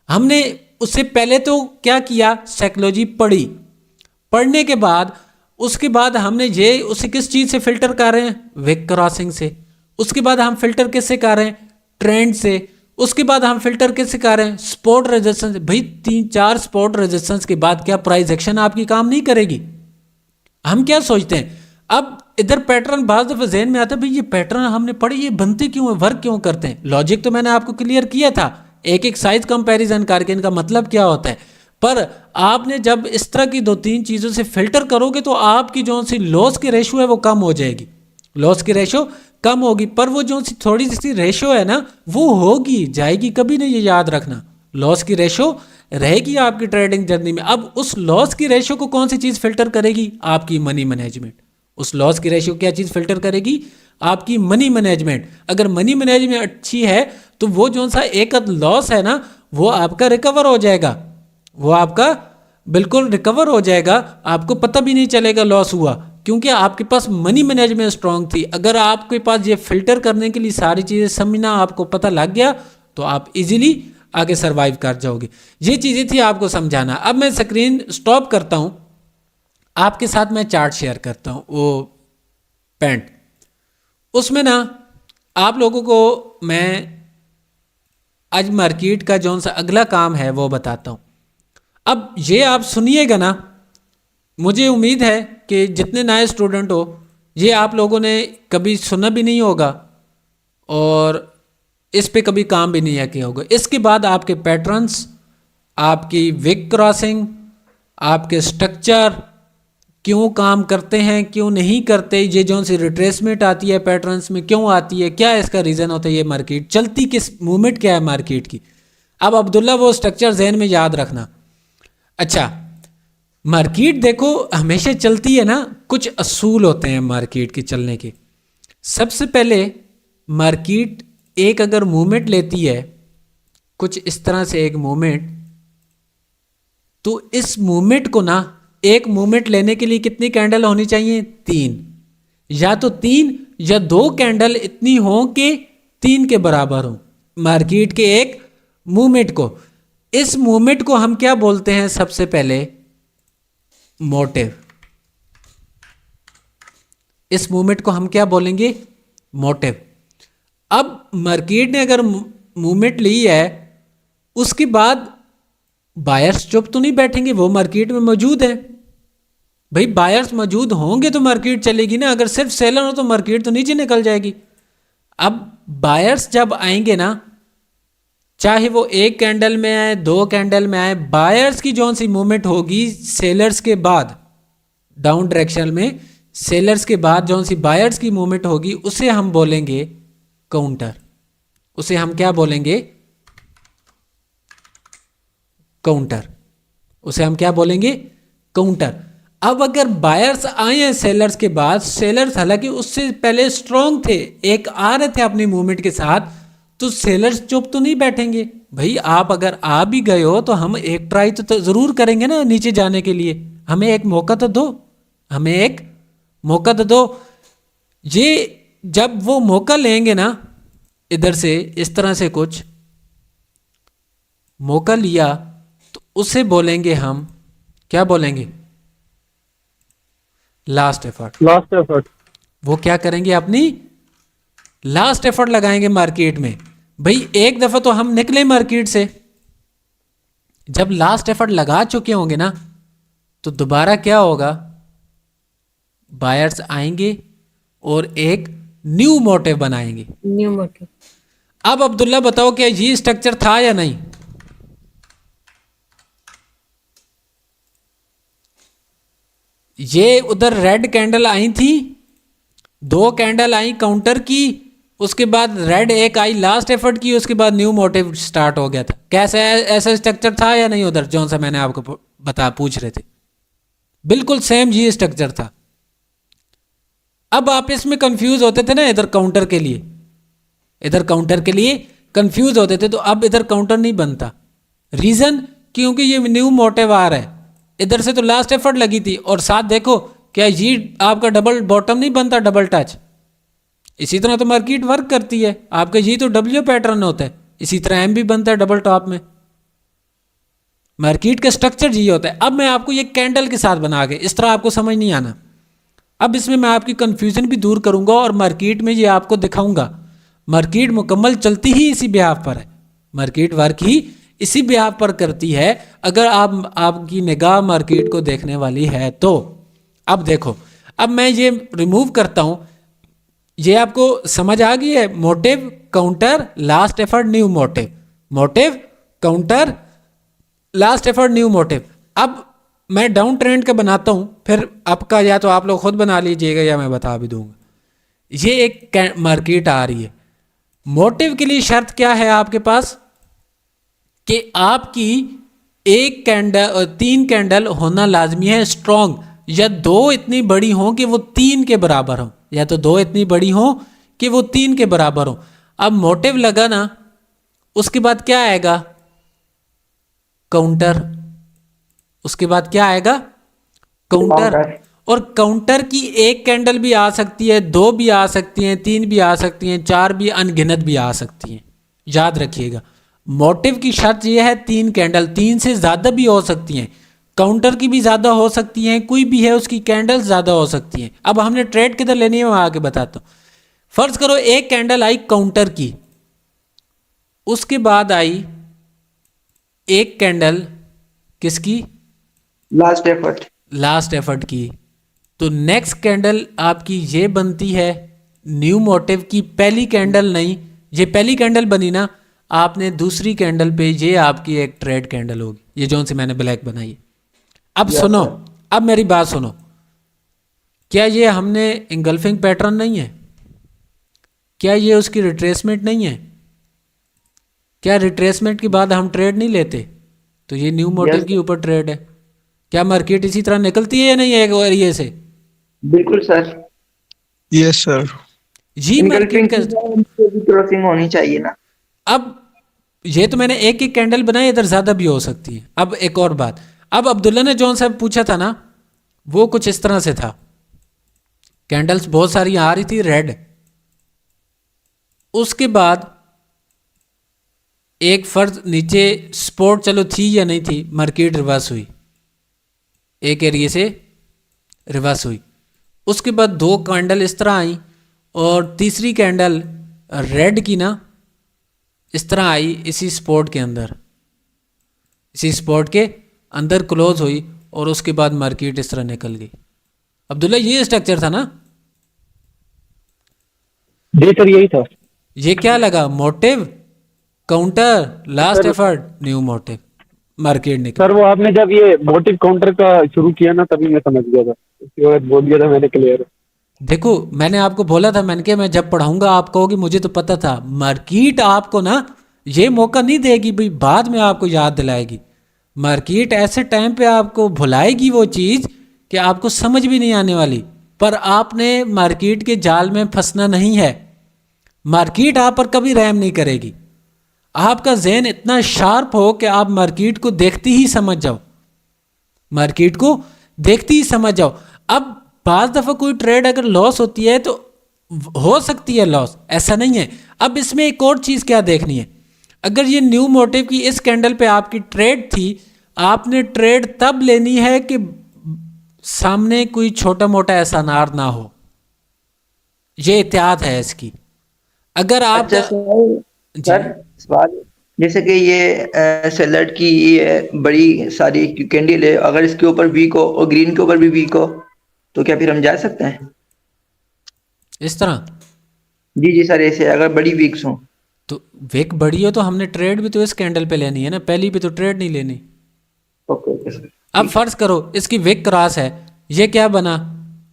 हमने उससे पहले तो क्या किया, साइकोलॉजी पढ़ी, पढ़ने के बाद उसके बाद हमने ये उसे किस चीज़ से फिल्टर कर रहे हैं, विक क्रॉसिंग से। उसके बाद हम फिल्टर किससे कर रहे हैं, ट्रेंड से। उसके बाद हम फिल्टर किससे कर रहे हैं, सपोर्ट रेजिस्टेंस। भाई 3-4 सपोर्ट रेजिस्टेंस के बाद क्या प्राइस एक्शन आपकी काम नहीं करेगी। हम क्या सोचते हैं, अब इधर पैटर्न बाज़ दफ़ा ज़हन में आता है, भाई ये पैटर्न हमने पढ़े, ये बनते क्यों है, वर्क क्यों करते हैं। लॉजिक तो मैंने आपको क्लियर किया था, एक एक साइज कंपैरिजन करके इनका मतलब क्या होता है। पर आपने जब इस तरह की 2-3 चीज़ों से फिल्टर करोगे तो आपकी जो सी लॉस की रेशो है वो कम हो जाएगी, लॉस की रेशो कम होगी। पर वो जो सी थोड़ी सी रेशो है ना, वो होगी, जाएगी कभी नहीं, ये याद रखना। लॉस की रेशो रहेगी आपकी ट्रेडिंग जर्नी में। अब उस लॉस की रेशो को कौन सी चीज़ फिल्टर करेगी, आपकी मनी मैनेजमेंट। उस लॉस की रेशो क्या चीज़ फिल्टर करेगी, आपकी मनी मैनेजमेंट। अगर मनी मैनेजमेंट अच्छी है तो वो जो सा एक लॉस है ना, वो आपका रिकवर हो जाएगा, वो आपका बिल्कुल रिकवर हो जाएगा, आपको पता भी नहीं चलेगा लॉस हुआ, क्योंकि आपके पास मनी मैनेजमेंट स्ट्रांग थी। अगर आपके पास ये फिल्टर करने के लिए सारी चीज़ें समझना आपको पता लग गया तो आप इजीली आगे सरवाइव कर जाओगे। ये चीज़ें थी आपको समझाना। अब मैं स्क्रीन स्टॉप करता हूँ, आपके साथ मैं चार्ट शेयर करता हूँ, वो पैंट, उसमें ना आप लोगों को मैं आज मार्केट का जो सा अगला काम है वो बताता हूँ। अब ये आप सुनिएगा ना, मुझे उम्मीद है कि जितने नए स्टूडेंट हो ये आप लोगों ने कभी सुना भी नहीं होगा और इस पे कभी काम भी नहीं किया होगा। इसके बाद आपके पैटर्न्स, आपकी विक क्रॉसिंग, आपके स्ट्रक्चर क्यों काम करते हैं क्यों नहीं करते, ये जो सी रिट्रेसमेंट आती है पैटर्न्स में क्यों आती है, क्या इसका रीज़न होता है, ये मार्केट चलती किस मूवमेंट क्या है मार्केट की। अब अब्दुल्ला वो स्ट्रक्चर जहन में याद रखना। अच्छा, मार्केट देखो हमेशा चलती है ना, कुछ असूल होते हैं मार्केट के चलने के। सबसे पहले मार्केट एक अगर मूवमेंट लेती है कुछ इस तरह से एक मूवमेंट, तो इस मूवमेंट को ना, एक मूवमेंट लेने के लिए कितनी कैंडल होनी चाहिए, 3, या तो 3 या 2 कैंडल इतनी हो कि 3 के बराबर हो मार्केट के एक मूवमेंट को। इस मूवमेंट को हम क्या बोलते हैं, सबसे पहले मोटिव। इस मूवमेंट को हम क्या बोलेंगे, मोटिव। अब मार्केट ने अगर मूवमेंट ली है, उसके बाद बायर्स चुप तो नहीं बैठेंगे, वो मार्केट में मौजूद है। भाई बायर्स मौजूद होंगे तो मार्केट चलेगी ना, अगर सिर्फ सेलर हो तो मार्केट तो नीचे निकल जाएगी। अब बायर्स जब आएंगे ना, चाहे वो 1 कैंडल में आए 2 कैंडल में आए, बायर्स की जो सी मूवमेंट होगी सेलर्स के बाद, डाउन डायरेक्शन में सेलर्स के बाद जो सी बायर्स की मूवमेंट होगी, उसे हम बोलेंगे काउंटर। उसे हम क्या बोलेंगे, काउंटर। उसे हम क्या बोलेंगे, काउंटर। अब अगर बायर्स आए हैं सेलर्स के बाद, सेलर्स हालांकि उससे पहले स्ट्रांग थे, एक आ रहे थे अपनी मूवमेंट के साथ, तो सेलर्स चुप तो नहीं बैठेंगे। भाई आप अगर आ भी गए हो तो हम एक ट्राई तो ज़रूर करेंगे ना नीचे जाने के लिए, हमें एक मौका तो दो, हमें एक मौका तो दो। ये जब वो मौका लेंगे ना, इधर से इस तरह से कुछ मौका लिया, तो उसे बोलेंगे हम, क्या बोलेंगे, लास्ट एफर्ट। Last effort. वो क्या करेंगे, अपनी लास्ट एफर्ट लगाएंगे मार्केट में। भाई एक दफा तो हम निकले मार्केट से, जब लास्ट एफर्ट लगा चुके होंगे ना, तो दोबारा क्या होगा, बायर्स आएंगे और एक न्यू मोटिव बनाएंगे। New motive. अब अब्दुल्ला बताओ क्या ये स्ट्रक्चर था या नहीं, ये उधर रेड कैंडल आई थी, 2 कैंडल आई काउंटर की, उसके बाद रेड एक आई लास्ट एफर्ट की, उसके बाद न्यू मोटिव स्टार्ट हो गया था। कैसा ऐसा स्ट्रक्चर था या नहीं उधर, जो सा मैंने आपको पूछ रहे थे, बिल्कुल सेम ये स्ट्रक्चर था। अब आप इसमें कंफ्यूज होते थे ना, इधर काउंटर के लिए, इधर काउंटर के लिए कंफ्यूज होते थे, तो अब इधर काउंटर नहीं बनता। रीजन, क्योंकि ये न्यू मोटिव आ रहा है, इधर से तो लास्ट एफर्ट लगी थी, और साथ देखो क्या ये आपका डबल बॉटम नहीं बनता, डबल टच। इसी तरह तो मार्केट वर्क करती है, आपका ये तो डब्ल्यू पैटर्न होता है, इसी तरह एम भी बनता है डबल टॉप में। मार्केट का स्ट्रक्चर ये होता है। अब मैं आपको ये कैंडल के साथ बना के, इस तरह आपको समझ नहीं आना। अब इसमें मैं आपकी कंफ्यूजन भी दूर करूंगा और मार्केट में ये आपको दिखाऊंगा। मार्केट मुकम्मल चलती ही इसी ब्याह पर है, मार्केट वर्क ही इसी ब्याह पर करती है, अगर आपकी निगाह मार्केट को देखने वाली है तो। अब देखो, अब मैं ये रिमूव करता हूं, ये आपको समझ आ गई है, motive, counter, last effort, new motive, motive, counter, last effort, new motive. अब मैं डाउन ट्रेंड का बनाता हूं, फिर आपका या तो आप लोग खुद बना लीजिएगा या मैं बता भी दूंगा। ये एक मार्केट आ रही है, मोटिव के लिए शर्त क्या है आपके पास, कि आपकी 1 कैंडल और 3 कैंडल होना लाजमी है स्ट्रॉन्ग, या 2 इतनी बड़ी हो कि वो 3 के बराबर हो, या तो 2 इतनी बड़ी हो कि वो 3 के बराबर हो। अब मोटिव लगा ना, उसके बाद क्या आएगा, काउंटर, उसके बाद क्या आएगा, काउंटर। और काउंटर की 1 कैंडल भी आ सकती है, 2 भी आ सकती हैं, 3 भी आ सकती हैं, 4 भी, अनगिनत भी आ सकती हैं। याद रखिएगा, मोटिव की शर्त यह है 3 कैंडल, 3 से ज़्यादा भी हो सकती हैं, काउंटर की भी ज़्यादा हो सकती हैं, कोई भी है उसकी कैंडल ज़्यादा हो सकती हैं। अब हमने ट्रेड किधर लेनी है मैं आगे बताता हूँ। फर्ज करो 1 कैंडल आई काउंटर की, उसके बाद आई 1 कैंडल किसकी, लास्ट एफर्ट। लास्ट एफर्ट की, तो नेक्स्ट कैंडल आपकी ये बनती है न्यू मोटिव की पहली कैंडल नहीं, ये पहली कैंडल बनी ना, आपने दूसरी कैंडल पे ये आपकी एक ट्रेड कैंडल होगी, ये जो सी मैंने ब्लैक बनाई है। अब सुनो, अब मेरी बात सुनो, क्या ये हमने इंगल्फिंग पैटर्न नहीं है? क्या ये उसकी रिट्रेसमेंट नहीं है? क्या रिट्रेसमेंट के बाद हम ट्रेड नहीं लेते? तो ये न्यू मोटिव के ऊपर ट्रेड है। क्या मार्केट इसी तरह निकलती है या नहीं एक एरिया से? बिल्कुल सर, यस सर। जी मार्केट का। क्रॉसिंग होनी चाहिए ना। अब ये तो मैंने एक एक कैंडल बनाई, इधर ज़्यादा भी हो सकती है। अब एक और बात, अब अब्दुल्ला ने जौन साहब पूछा था ना, वो कुछ इस तरह से था, कैंडल्स बहुत सारी आ रही थी रेड, उसके बाद एक फर्ज नीचे सपोर्ट चलो थी या नहीं थी, मार्केट रिवर्स हुई, एक एरिया से रिवर्स हुई, उसके बाद दो कैंडल इस तरह आई और तीसरी कैंडल रेड की ना इस तरह आई इसी स्पॉट के अंदर, इसी स्पॉट के अंदर क्लोज हुई और उसके बाद मार्केट इस तरह निकल गई। अब्दुल्ला ये स्ट्रक्चर था ना? जी सर यही था। ये क्या लगा? Motive, counter, last effort, new motive, market निकल। सर वो आपने जब ये मोटिव काउंटर का शुरू किया ना तभी मैं समझ गया था, उसके बाद बोल दिया था मैंने क्लियर। देखो मैंने आपको बोला था, मैंने कहा मैं जब पढ़ाऊंगा आप कहोगे मुझे तो पता था। मार्केट आपको ना ये मौका नहीं देगी भाई, बाद में आपको याद दिलाएगी। मार्केट ऐसे टाइम पे आपको भुलाएगी वो चीज़ कि आपको समझ भी नहीं आने वाली। पर आपने मार्केट के जाल में फंसना नहीं है। मार्केट आप पर कभी रहम नहीं करेगी। आपका जहन इतना शार्प हो कि आप मार्केट को देखते ही समझ जाओ, मार्केट को देखते ही समझ जाओ। अब बाज़ दफ़ा कोई ट्रेड अगर लॉस होती है तो हो सकती है लॉस, ऐसा नहीं है। अब इसमें एक और चीज़ क्या देखनी है, अगर ये न्यू मोटिव की इस कैंडल पे आपकी ट्रेड थी, आपने ट्रेड तब लेनी है कि सामने कोई छोटा मोटा ऐसा नार ना हो, ये एहतियात है इसकी। अगर आप अच्छा सर, सवाल जैसे कि ये सेलर की ये बड़ी सारी कैंडल है, अगर इसके ऊपर वीक हो और ग्रीन के ऊपर भी वीक हो तो क्या फिर हम जा सकते हैं? इस तरह जी जी सर, ऐसे अगर बड़ी वीक्स हो तो विक बड़ी हो तो हमने ट्रेड भी तो इस कैंडल पे लेनी है ना, पहली पे तो ट्रेड नहीं लेनी। Okay okay sir. अब फर्ज करो इसकी विक क्रॉस है, ये क्या बना?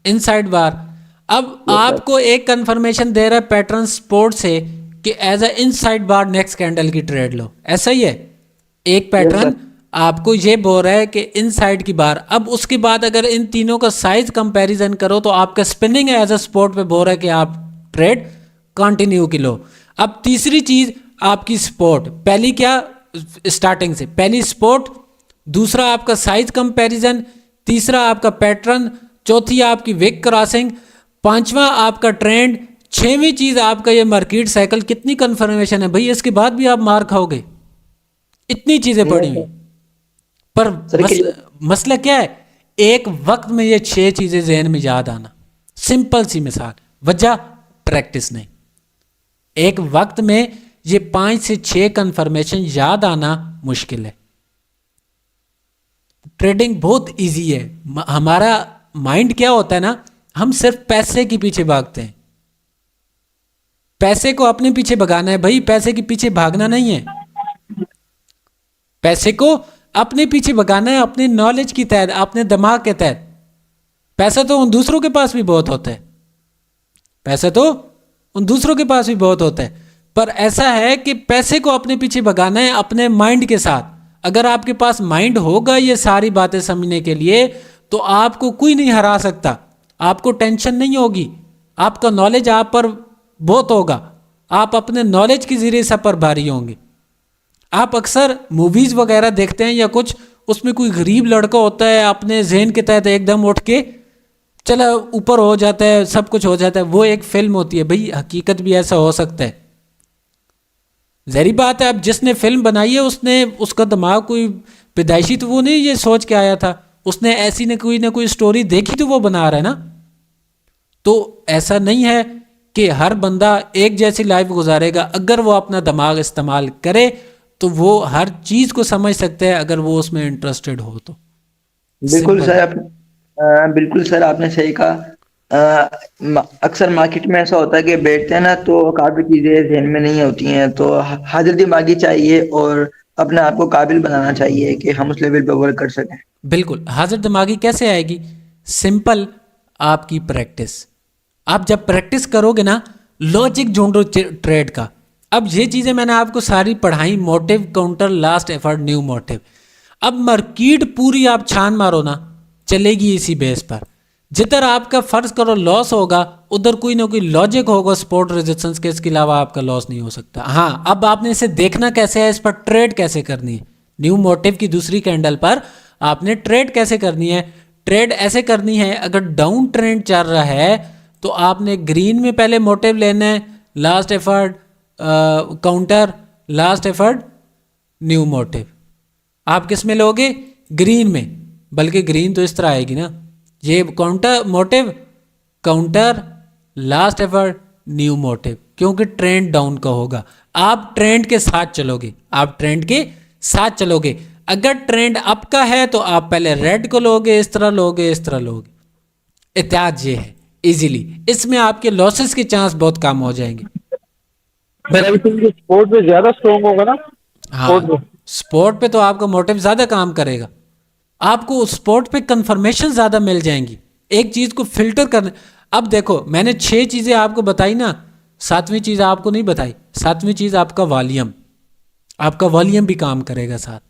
इनसाइड बार। अब आपको एक कंफर्मेशन दे रहा है पैटर्न सपोर्ट से कि as a inside bar next candle की ट्रेड लो, ऐसा ही है। एक पैटर्न आपको ये बोल रहा है कि इनसाइड की बार। अब उसके बाद अगर इन तीनों का साइज कंपैरिजन करो तो आपका स्पिनिंग एज अ सपोर्ट पे बोल रहा है कि आप ट्रेड कंटिन्यू की लो। अब तीसरी चीज आपकी सपोर्ट, पहली क्या स्टार्टिंग से पहली सपोर्ट, दूसरा आपका साइज कंपैरिजन, तीसरा आपका पैटर्न, चौथी आपकी विक क्रॉसिंग, पांचवा आपका ट्रेंड, छठवीं चीज आपका ये मार्केट साइकिल। कितनी कंफर्मेशन है भाई, इसके बाद भी आप मार खाओगे, इतनी चीजें पड़ी हुई। पर मसला क्या है, एक वक्त में ये 6 चीजें जहन में याद आना। सिंपल सी मिसाल, वजह प्रैक्टिस नहीं। एक वक्त में ये 5 से 6 कंफर्मेशन याद आना मुश्किल है। ट्रेडिंग बहुत इजी है। हमारा माइंड क्या होता है ना, हम सिर्फ पैसे के पीछे भागते हैं। पैसे को अपने पीछे भगाना है भाई, पैसे के पीछे भागना नहीं है। पैसे को अपने पीछे भगाना है, अपने नॉलेज की तहत, अपने दिमाग के तहत। पैसा तो उन दूसरों के पास भी बहुत होता है, पैसा तो उन दूसरों के पास भी बहुत होता है, पर ऐसा है कि पैसे को अपने पीछे भगाना है अपने माइंड के साथ। अगर आपके पास माइंड होगा ये सारी बातें समझने के लिए तो आपको कोई नहीं हरा सकता, आपको टेंशन नहीं होगी, आपका नॉलेज आप पर बहुत होगा, आप अपने नॉलेज के जरिए सब पर भारी होंगे। आप अक्सर मूवीज़ वगैरह देखते हैं या कुछ, उसमें कोई गरीब लड़का होता है अपने जहन के तहत एकदम उठ के चला ऊपर हो जाता है, सब कुछ हो जाता है। वो एक फिल्म होती है भाई, हकीकत भी ऐसा हो सकता है। जहरी बात है, अब जिसने फिल्म बनाई है उसने, उसका दिमाग कोई पैदाइशी तो वो नहीं ये सोच के आया था, उसने ऐसी ना कोई स्टोरी देखी तो वो बना रहा है ना। तो ऐसा नहीं है कि हर बंदा एक जैसी लाइफ गुजारेगा। अगर वो अपना दिमाग इस्तेमाल करे तो वो हर चीज़ को समझ सकते हैं, अगर वो उसमें इंटरेस्टेड हो तो। बिल्कुल सर, बिल्कुल सर, आपने सही कहा। अक्सर मार्केट में ऐसा होता है कि बैठते हैं ना तो काफ़ी चीज़ें ध्यान में नहीं होती हैं, तो हाजिर दिमागी चाहिए और अपने आप को काबिल बनाना चाहिए कि हम उस लेवल पे वर्क कर सकें। बिल्कुल, हाजिर दिमागी कैसे आएगी? सिंपल, आपकी प्रैक्टिस। आप जब प्रैक्टिस करोगे ना, लॉजिक ढूंढो ट्रेड का। अब ये चीज़ें मैंने आपको सारी पढ़ाई, motive, counter, last effort, new motive. अब मार्केट पूरी आप छान मारो ना, चलेगी इसी बेस पर। जिधर आपका फर्ज करो लॉस होगा, उधर कोई ना कोई लॉजिक होगा सपोर्ट रेजिस्टेंस के, इसके अलावा आपका लॉस नहीं हो सकता। हाँ, अब आपने इसे देखना कैसे है, इस पर ट्रेड कैसे करनी है। न्यू मोटिव की दूसरी कैंडल पर आपने ट्रेड कैसे करनी है? ट्रेड ऐसे करनी है, अगर डाउन ट्रेंड चल रहा है तो आपने ग्रीन में पहले मोटिव लेना है, last effort counter, last effort new motive. आप किस में लोगे? ग्रीन में। बल्कि ग्रीन तो इस तरह आएगी ना, ये counter motive, counter, last effort, new motive, क्योंकि ट्रेंड डाउन का होगा। आप ट्रेंड के साथ चलोगे, आप ट्रेंड के साथ चलोगे। अगर ट्रेंड अप का है तो आप पहले रेड को लोगे, इस तरह लोगे, इस तरह लोगे। एहतियात ये है इजीली, इसमें आपके लॉसेस के चांस बहुत कम हो जाएंगे। सर आई थिंक स्पोर्ट में ज्यादा स्ट्रॉन्ग होगा ना, स्पोर्ट में। हाँ, स्पोर्ट पे तो आपका मोटिव ज़्यादा काम करेगा। आपको स्पोर्ट पे कंफर्मेशन ज़्यादा मिल जाएंगी, एक चीज़ को फिल्टर करने। अब देखो, मैंने 6 चीज़ें आपको बताई ना, 7वीं चीज़ आपको नहीं बताई। 7वीं चीज़ आपका वॉल्यूम, आपका वॉल्यूम भी काम करेगा साथ।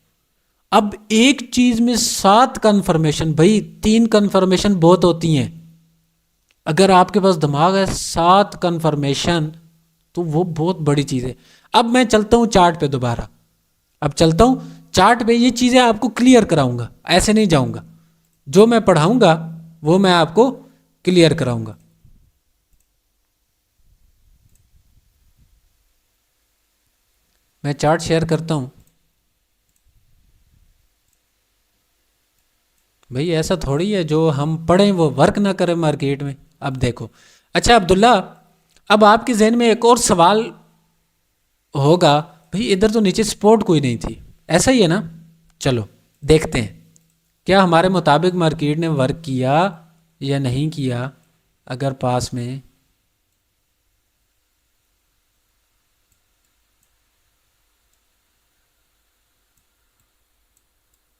अब एक चीज़ में 7 कन्फर्मेशन, भाई 3 कन्फर्मेशन बहुत होती हैं। अगर आपके पास दिमाग है, 7 कन्फर्मेशन, तो वो बहुत बड़ी चीज़ है। अब मैं चलता हूँ चार्ट पे दोबारा, अब चलता हूँ चार्ट पे, ये चीज़ें आपको क्लियर कराऊंगा, ऐसे नहीं जाऊंगा। जो मैं पढ़ाऊंगा वो मैं आपको क्लियर कराऊंगा। मैं चार्ट शेयर करता हूँ। भाई ऐसा थोड़ी है जो हम पढ़ें वो वर्क ना करें मार्केट में। अब देखो, अच्छा अब्दुल्ला, अब आपके जहन में एक और सवाल होगा, भाई इधर तो नीचे सपोर्ट कोई नहीं थी, ऐसा ही है ना? चलो देखते हैं क्या हमारे मुताबिक मार्केट ने वर्क किया या नहीं किया। अगर पास में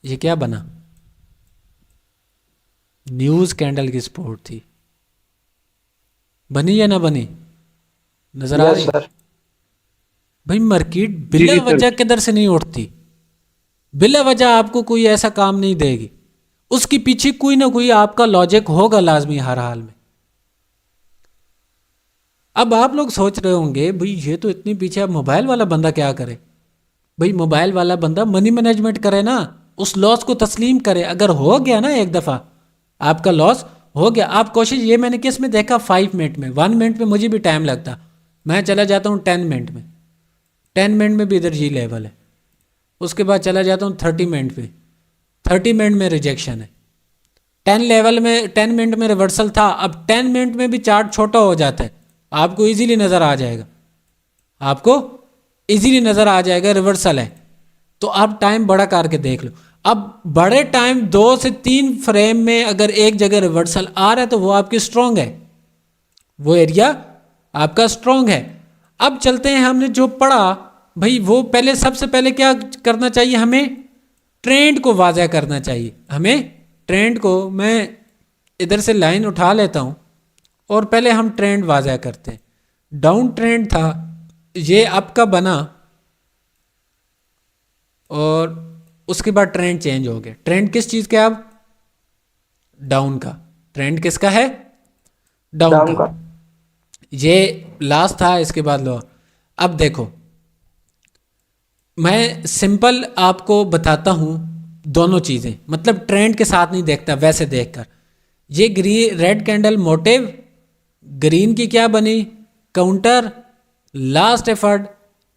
ये क्या बना, न्यूज़ कैंडल की सपोर्ट थी, बनी या ना बनी? नजर आ यस रही? सर। भाई मार्केट जी बिला जी सर। वजह किधर से नहीं उठती, बिला वजह आपको कोई ऐसा काम नहीं देगी। उसके पीछे कोई ना कोई आपका लॉजिक होगा लाजमी हर हाल में। अब आप लोग सोच रहे होंगे भाई ये तो इतनी पीछे, अब मोबाइल वाला बंदा क्या करे? भाई मोबाइल वाला बंदा मनी मैनेजमेंट करे ना, उस लॉस को तस्लीम करे। अगर हो गया ना एक दफ़ा आपका लॉस हो गया, आप कोशिश, ये मैंने किस में देखा, 5 मिनट में, 1 मिनट में मुझे भी टाइम लगता, मैं चला जाता हूँ 10 मिनट में। 10 मिनट में भी इधर जी लेवल है, उसके बाद चला जाता हूँ 30 मिनट में, 30 मिनट में रिजेक्शन है। 10 मिनट में रिवर्सल था, अब 10 मिनट में भी चार्ट छोटा हो जाता है, आपको इजीली नज़र आ जाएगा, आपको इजीली नज़र आ जाएगा रिवर्सल है। तो आप टाइम बड़ा करके देख लो। अब बड़े टाइम 2 से 3 फ्रेम में अगर एक जगह रिवर्सल आ रहा है तो वो आपकी स्ट्रॉन्ग है, वो एरिया आपका स्ट्रॉन्ग है। अब चलते हैं, हमने जो पढ़ा भाई वो पहले, सबसे पहले क्या करना चाहिए हमें? ट्रेंड को वाज़ह करना चाहिए हमें। ट्रेंड को मैं इधर से लाइन उठा लेता हूँ और पहले हम ट्रेंड वाज़ह करते हैं। डाउन ट्रेंड था, ये अप का बना और उसके बाद ट्रेंड चेंज हो गया। ट्रेंड किस चीज़ का? अब डाउन का। ट्रेंड किसका है? डाउन डाउन का। का। ये लास्ट था, इसके बाद लो। अब देखो, मैं सिंपल आपको बताता हूँ दोनों चीज़ें, मतलब ट्रेंड के साथ नहीं देखता, वैसे देखकर। ये green red candle motive, green की क्या बनी? Counter, last effort.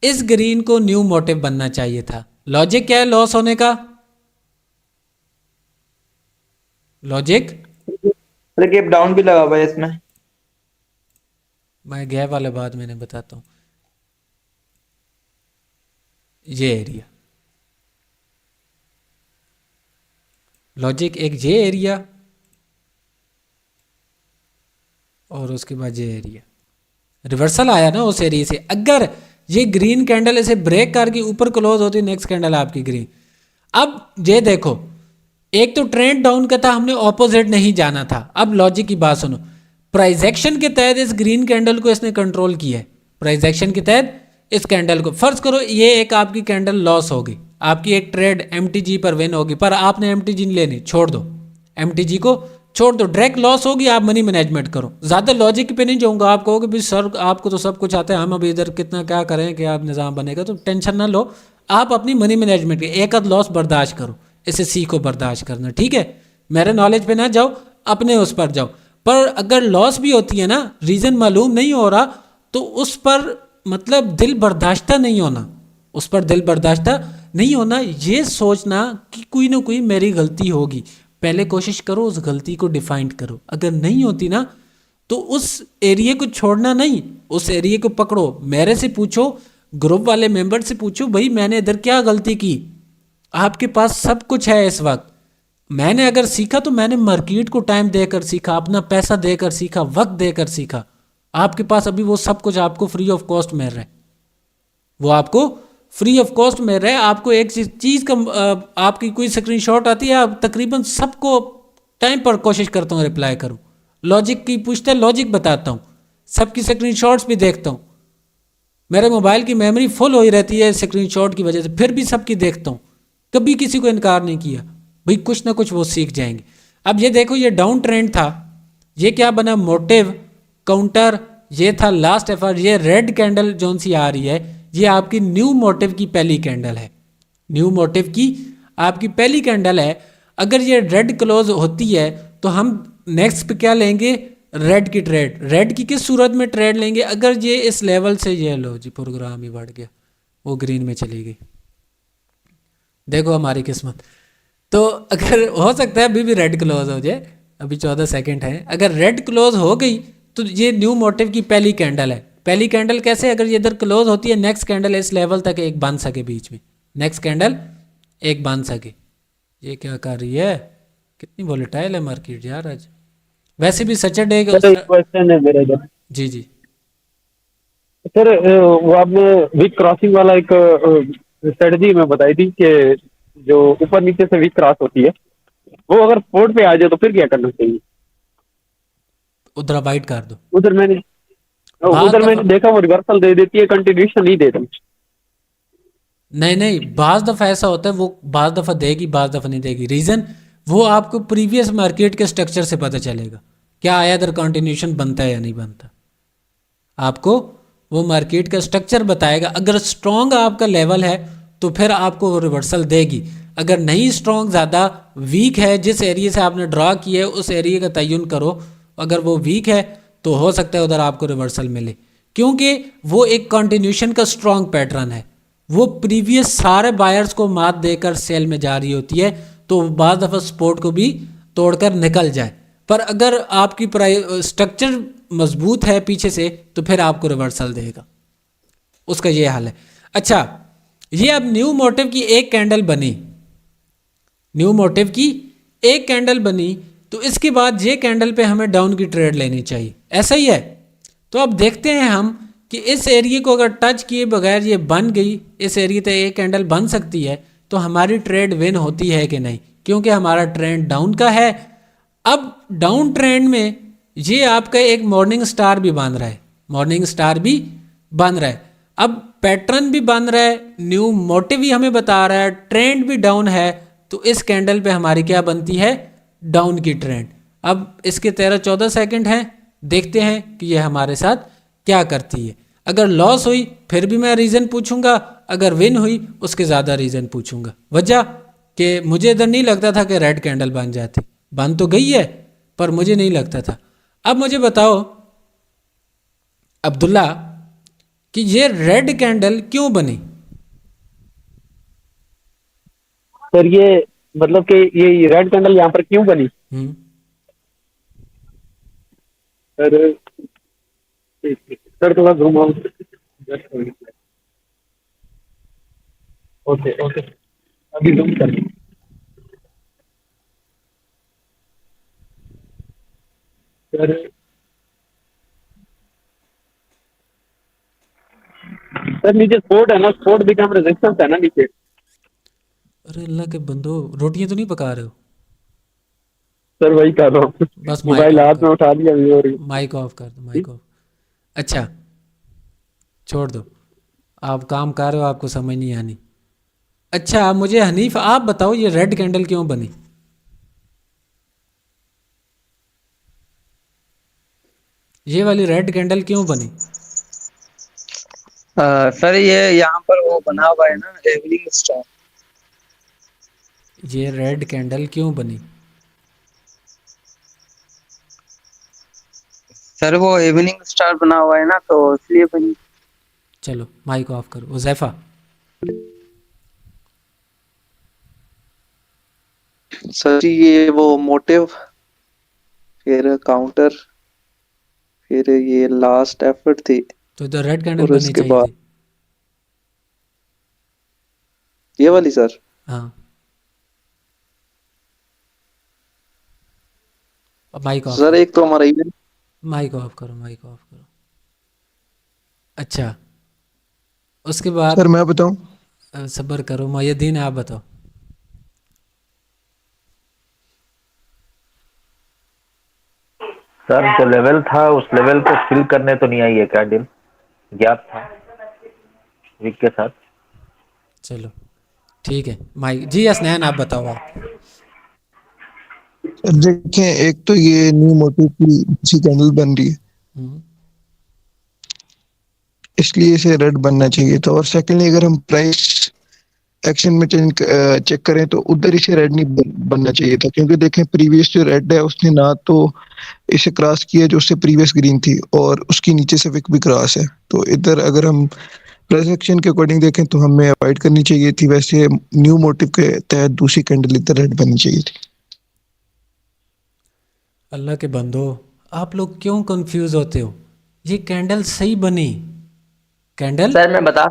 इस ग्रीन को न्यू मोटिव बनना चाहिए था। लॉजिक क्या है लॉस होने का? लॉजिक, मतलब गैप डाउन भी लगा हुआ है इसमें। मैं गैप वाले बात मैंने बताता हूँ। ये एरिया लॉजिक, एक ये एरिया और उसके बाद ये एरिया रिवर्सल आया ना उस एरिया से। अगर ये ग्रीन कैंडल ऐसे ब्रेक करके ऊपर क्लोज होती, नेक्स्ट कैंडल आपकी ग्रीन। अब ये देखो, एक तो ट्रेंड डाउन का था, हमने ऑपोजिट नहीं जाना था। अब लॉजिक की बात सुनो, प्राइस एक्शन के तहत इस ग्रीन कैंडल को इसने कंट्रोल किया है। प्राइस एक्शन के तहत इस कैंडल को, फर्ज करो ये एक आपकी कैंडल लॉस होगी, आपकी एक ट्रेड एमटीजी पर विन होगी, पर आपने एमटीजी नहीं लेनी, छोड़ दो, एमटीजी को छोड़ दो, डायरेक्ट लॉस होगी, आप मनी मैनेजमेंट करो। ज़्यादा लॉजिक पे नहीं जाऊंगा, आप कहोगे भाई सर आपको तो सब कुछ आता है, हम अभी इधर कितना क्या करें कि आप निज़ाम बनेगा, तो टेंशन ना लो, आप अपनी मनी मैनेजमेंट के एक आध लॉस बर्दाश्त करो, इसे सीखो बर्दाश्त करना, ठीक है। मेरे नॉलेज पे ना जाओ, अपने उस पर जाओ। पर अगर लॉस भी होती है ना, रीज़न मालूम नहीं हो रहा, तो उस पर मतलब दिल बर्दाश्ता नहीं होना, उस पर दिल बर्दाश्ता नहीं होना, ये सोचना कि कोई ना कोई मेरी गलती होगी। पहले कोशिश करो उस गलती को डिफाइन करो, अगर नहीं होती ना तो उस एरिया को छोड़ना नहीं, उस एरिया को पकड़ो। मेरे से पूछो, ग्रुप वाले मेंबर से पूछो, भाई मैंने इधर क्या गलती की। आपके पास सब कुछ है इस वक्त। मैंने अगर सीखा तो मैंने मार्केट को टाइम देकर सीखा, अपना पैसा देकर सीखा, वक्त देकर सीखा। आपके पास अभी वो सब कुछ आपको फ्री ऑफ कॉस्ट मिल रहा है, वो आपको फ्री ऑफ कॉस्ट मिल रहा है। आपको एक चीज़ का आपकी कोई स्क्रीनशॉट आती है, आप तकरीबन सबको टाइम पर कोशिश करता हूँ रिप्लाई करूँ। लॉजिक की पूछता है, लॉजिक बताता हूँ, सबकी स्क्रीनशॉट्स भी देखता हूँ। मेरे मोबाइल की मेमोरी फुल हो ही रहती है स्क्रीनशॉट की वजह से, फिर भी सबकी देखता हूँ, कभी किसी को इनकार नहीं किया। भाई कुछ ना कुछ वो सीख जाएंगे। अब ये देखो, ये डाउन ट्रेंड था, ये क्या बना, मोटिव काउंटर, ये था लास्ट एफर्ट। ये रेड कैंडल जोन सी आ रही है, ये आपकी न्यू मोटिव की पहली कैंडल है, न्यू मोटिव की आपकी पहली कैंडल है। अगर ये रेड क्लोज होती है तो हम नेक्स्ट पे क्या लेंगे, रेड की ट्रेड। रेड की किस सूरत में ट्रेड लेंगे, अगर ये इस लेवल से, ये लो जी प्रोग्राम ही बढ़ गया, वो ग्रीन में चली गई, देखो हमारी किस्मत। तो अगर हो सकता है अभी भी रेड क्लोज हो जाए, अभी 14 सेकंड है, अगर रेड क्लोज हो गई तो ये न्यू मोटिव की पहली कैंडल है। पहली कैंडल कैसे, अगर ये इधर क्लोज होती है, नेक्स्ट कैंडल इस लेवल तक एक बन सके, बीच में नेक्स्ट कैंडल एक बन सके। ये क्या कर रही है, कितनी वोलेटाइल है मार्केट यार आज। वैसे भी सैटरडे सर एक क्वेश्चन है मेरा इधर। जी जी सर वो आपने वीक क्रॉसिंग वाला एक स्ट्रेटजी में बताई थी कि जो ऊपर नीचे से वीक क्रॉस होती है, वो अगर फोर्ट पे आ जाए तो फिर क्या करना चाहिए? उधर अवॉइड कर दो। उधर मैंने देखा वो रिवर्सल दे देती है, कंटिन्यूशन नहीं देती। नहीं नहीं, बाज़ दफ़ा ऐसा होता है, वो बाज़ दफ़ा देगी, बाज़ दफ़ा नहीं देगी। रीज़न वो आपको प्रीवियस मार्केट के स्ट्रक्चर से पता चलेगा, क्या आया इधर कंटिन्यूशन बनता है या नहीं बनता, आपको वो मार्केट का स्ट्रक्चर बताएगा। अगर स्ट्रॉन्ग आपका लेवल है तो फिर आपको वो रिवर्सल देगी, अगर नहीं स्ट्रॉन्ग, ज़्यादा वीक है, जिस एरिया से आपने ड्रा किया है उस एरिया का तयन करो। अगर वो वीक है तो हो सकता है उधर आपको रिवर्सल मिले, क्योंकि वो एक कंटिन्यूशन का स्ट्रॉन्ग पैटर्न है। वो प्रीवियस सारे बायर्स को मात देकर सेल में जा रही होती है, तो बाद दफ़ा सपोर्ट को भी तोड़कर निकल जाए। पर अगर आपकी स्ट्रक्चर मजबूत है पीछे से तो फिर आपको रिवर्सल देगा, उसका ये हाल है। अच्छा, ये अब न्यू मोटिव की एक कैंडल बनी, न्यू मोटिव की एक कैंडल बनी, तो इसके बाद ये कैंडल पे हमें डाउन की ट्रेड लेनी चाहिए, ऐसा ही है। तो अब देखते हैं हम कि इस एरिया को अगर टच किए बगैर ये बन गई, इस एरिया तक एक कैंडल बन सकती है, तो हमारी ट्रेड विन होती है कि नहीं, क्योंकि हमारा ट्रेंड डाउन का है। अब डाउन ट्रेंड में ये आपका एक मॉर्निंग स्टार भी बन रहा है, मॉर्निंग स्टार भी बन रहा है, अब पैटर्न भी बन रहा है, न्यू मोटिव भी हमें बता रहा है, ट्रेंड भी डाउन है, तो इस कैंडल पे हमारी क्या बनती है, डाउन की ट्रेंड। अब इसके 13-14 सेकंड हैं, देखते हैं कि ये हमारे साथ क्या करती है। अगर लॉस हुई फिर भी मैं रीज़न पूछूंगा, अगर विन हुई उसके ज़्यादा रीज़न पूछूंगा। वजह कि मुझे इधर नहीं लगता था कि रेड कैंडल बन जाती, बन तो गई है पर मुझे नहीं लगता था। अब मुझे बताओ अब्दुल्ला कि ये रेड कैंडल क्यों बनी? सर ये मतलब कि ये रेड कैंडल यहाँ पर क्यों बनी? सर थोड़ा घूम आउट। ओके ओके, अभी जूम कर। सर सर नीचे सपोर्ट है ना, सपोर्ट बिकम रेजिस्टेंस है ना नीचे। अरे अल्लाह के बंदो, रोटियां तो नहीं पका रहे हो? सर वही कर रहा हूँ, बस माइक मोबाइल ऑफ हाथ कर, में उठा लिया अभी और माइक ऑफ कर दो, माइक ऑफ। अच्छा छोड़ दो, आप काम कर रहे हो, आपको समझ नहीं आनी। अच्छा मुझे हनीफ आप बताओ, ये रेड कैंडल क्यों बनी? ये वाली रेड कैंडल क्यों बनी? सर ये यहाँ पर वो बना हुआ है ना एवनिंग स्टार। ये रेड कैंडल क्यों बनी? सर वो इवनिंग स्टार बना हुआ है ना तो इसलिए बनी। चलो माइक ऑफ करो। उज़ैफा सर जी ये वो मोटिव, फिर काउंटर, फिर ये लास्ट एफर्ट थी, तो रेड कैंडल और बननी उसके चाहिए बाद थी। ये वाली सर। हाँ अब माइक ऑफ सर करो, एक तो हमारा इवेंट, माइक ऑफ करो, माइक ऑफ करो। अच्छा उसके बाद सर मैं बताऊं? सब्र करो, मोहिउद्दीन आप बताओ। सर जो लेवल था उस लेवल को फिल करने तो नहीं आई है कैंडल, गैप था वीक के साथ। चलो ठीक है, माइक जी हसनैन आप बताओ आप। सर देखें, एक तो ये न्यू मोटिव की अच्छी कैंडल बन रही है, हम्म, इसलिए इसे रेड बनना चाहिए था। और सेकेंडली अगर हम प्राइस एक्शन में चेक करें तो उधर इसे रेड नहीं बनना चाहिए था, क्योंकि देखें प्रीवियस जो रेड है उसने ना तो इसे क्रॉस किया जो उससे प्रीवियस ग्रीन थी, और उसकी नीचे से विक भी क्रॉस है। तो इधर अगर हम प्राइस एक्शन के अकॉर्डिंग देखें तो हमें अवॉइड करनी चाहिए थी। वैसे न्यू मोटिव के तहत दूसरी कैंडल इधर रेड बननी चाहिए थी। अल्लाह के बंदो आप लोग क्यों कंफ्यूज होते हो? ये कैंडल सही बनी, कैंडल सर मैं बता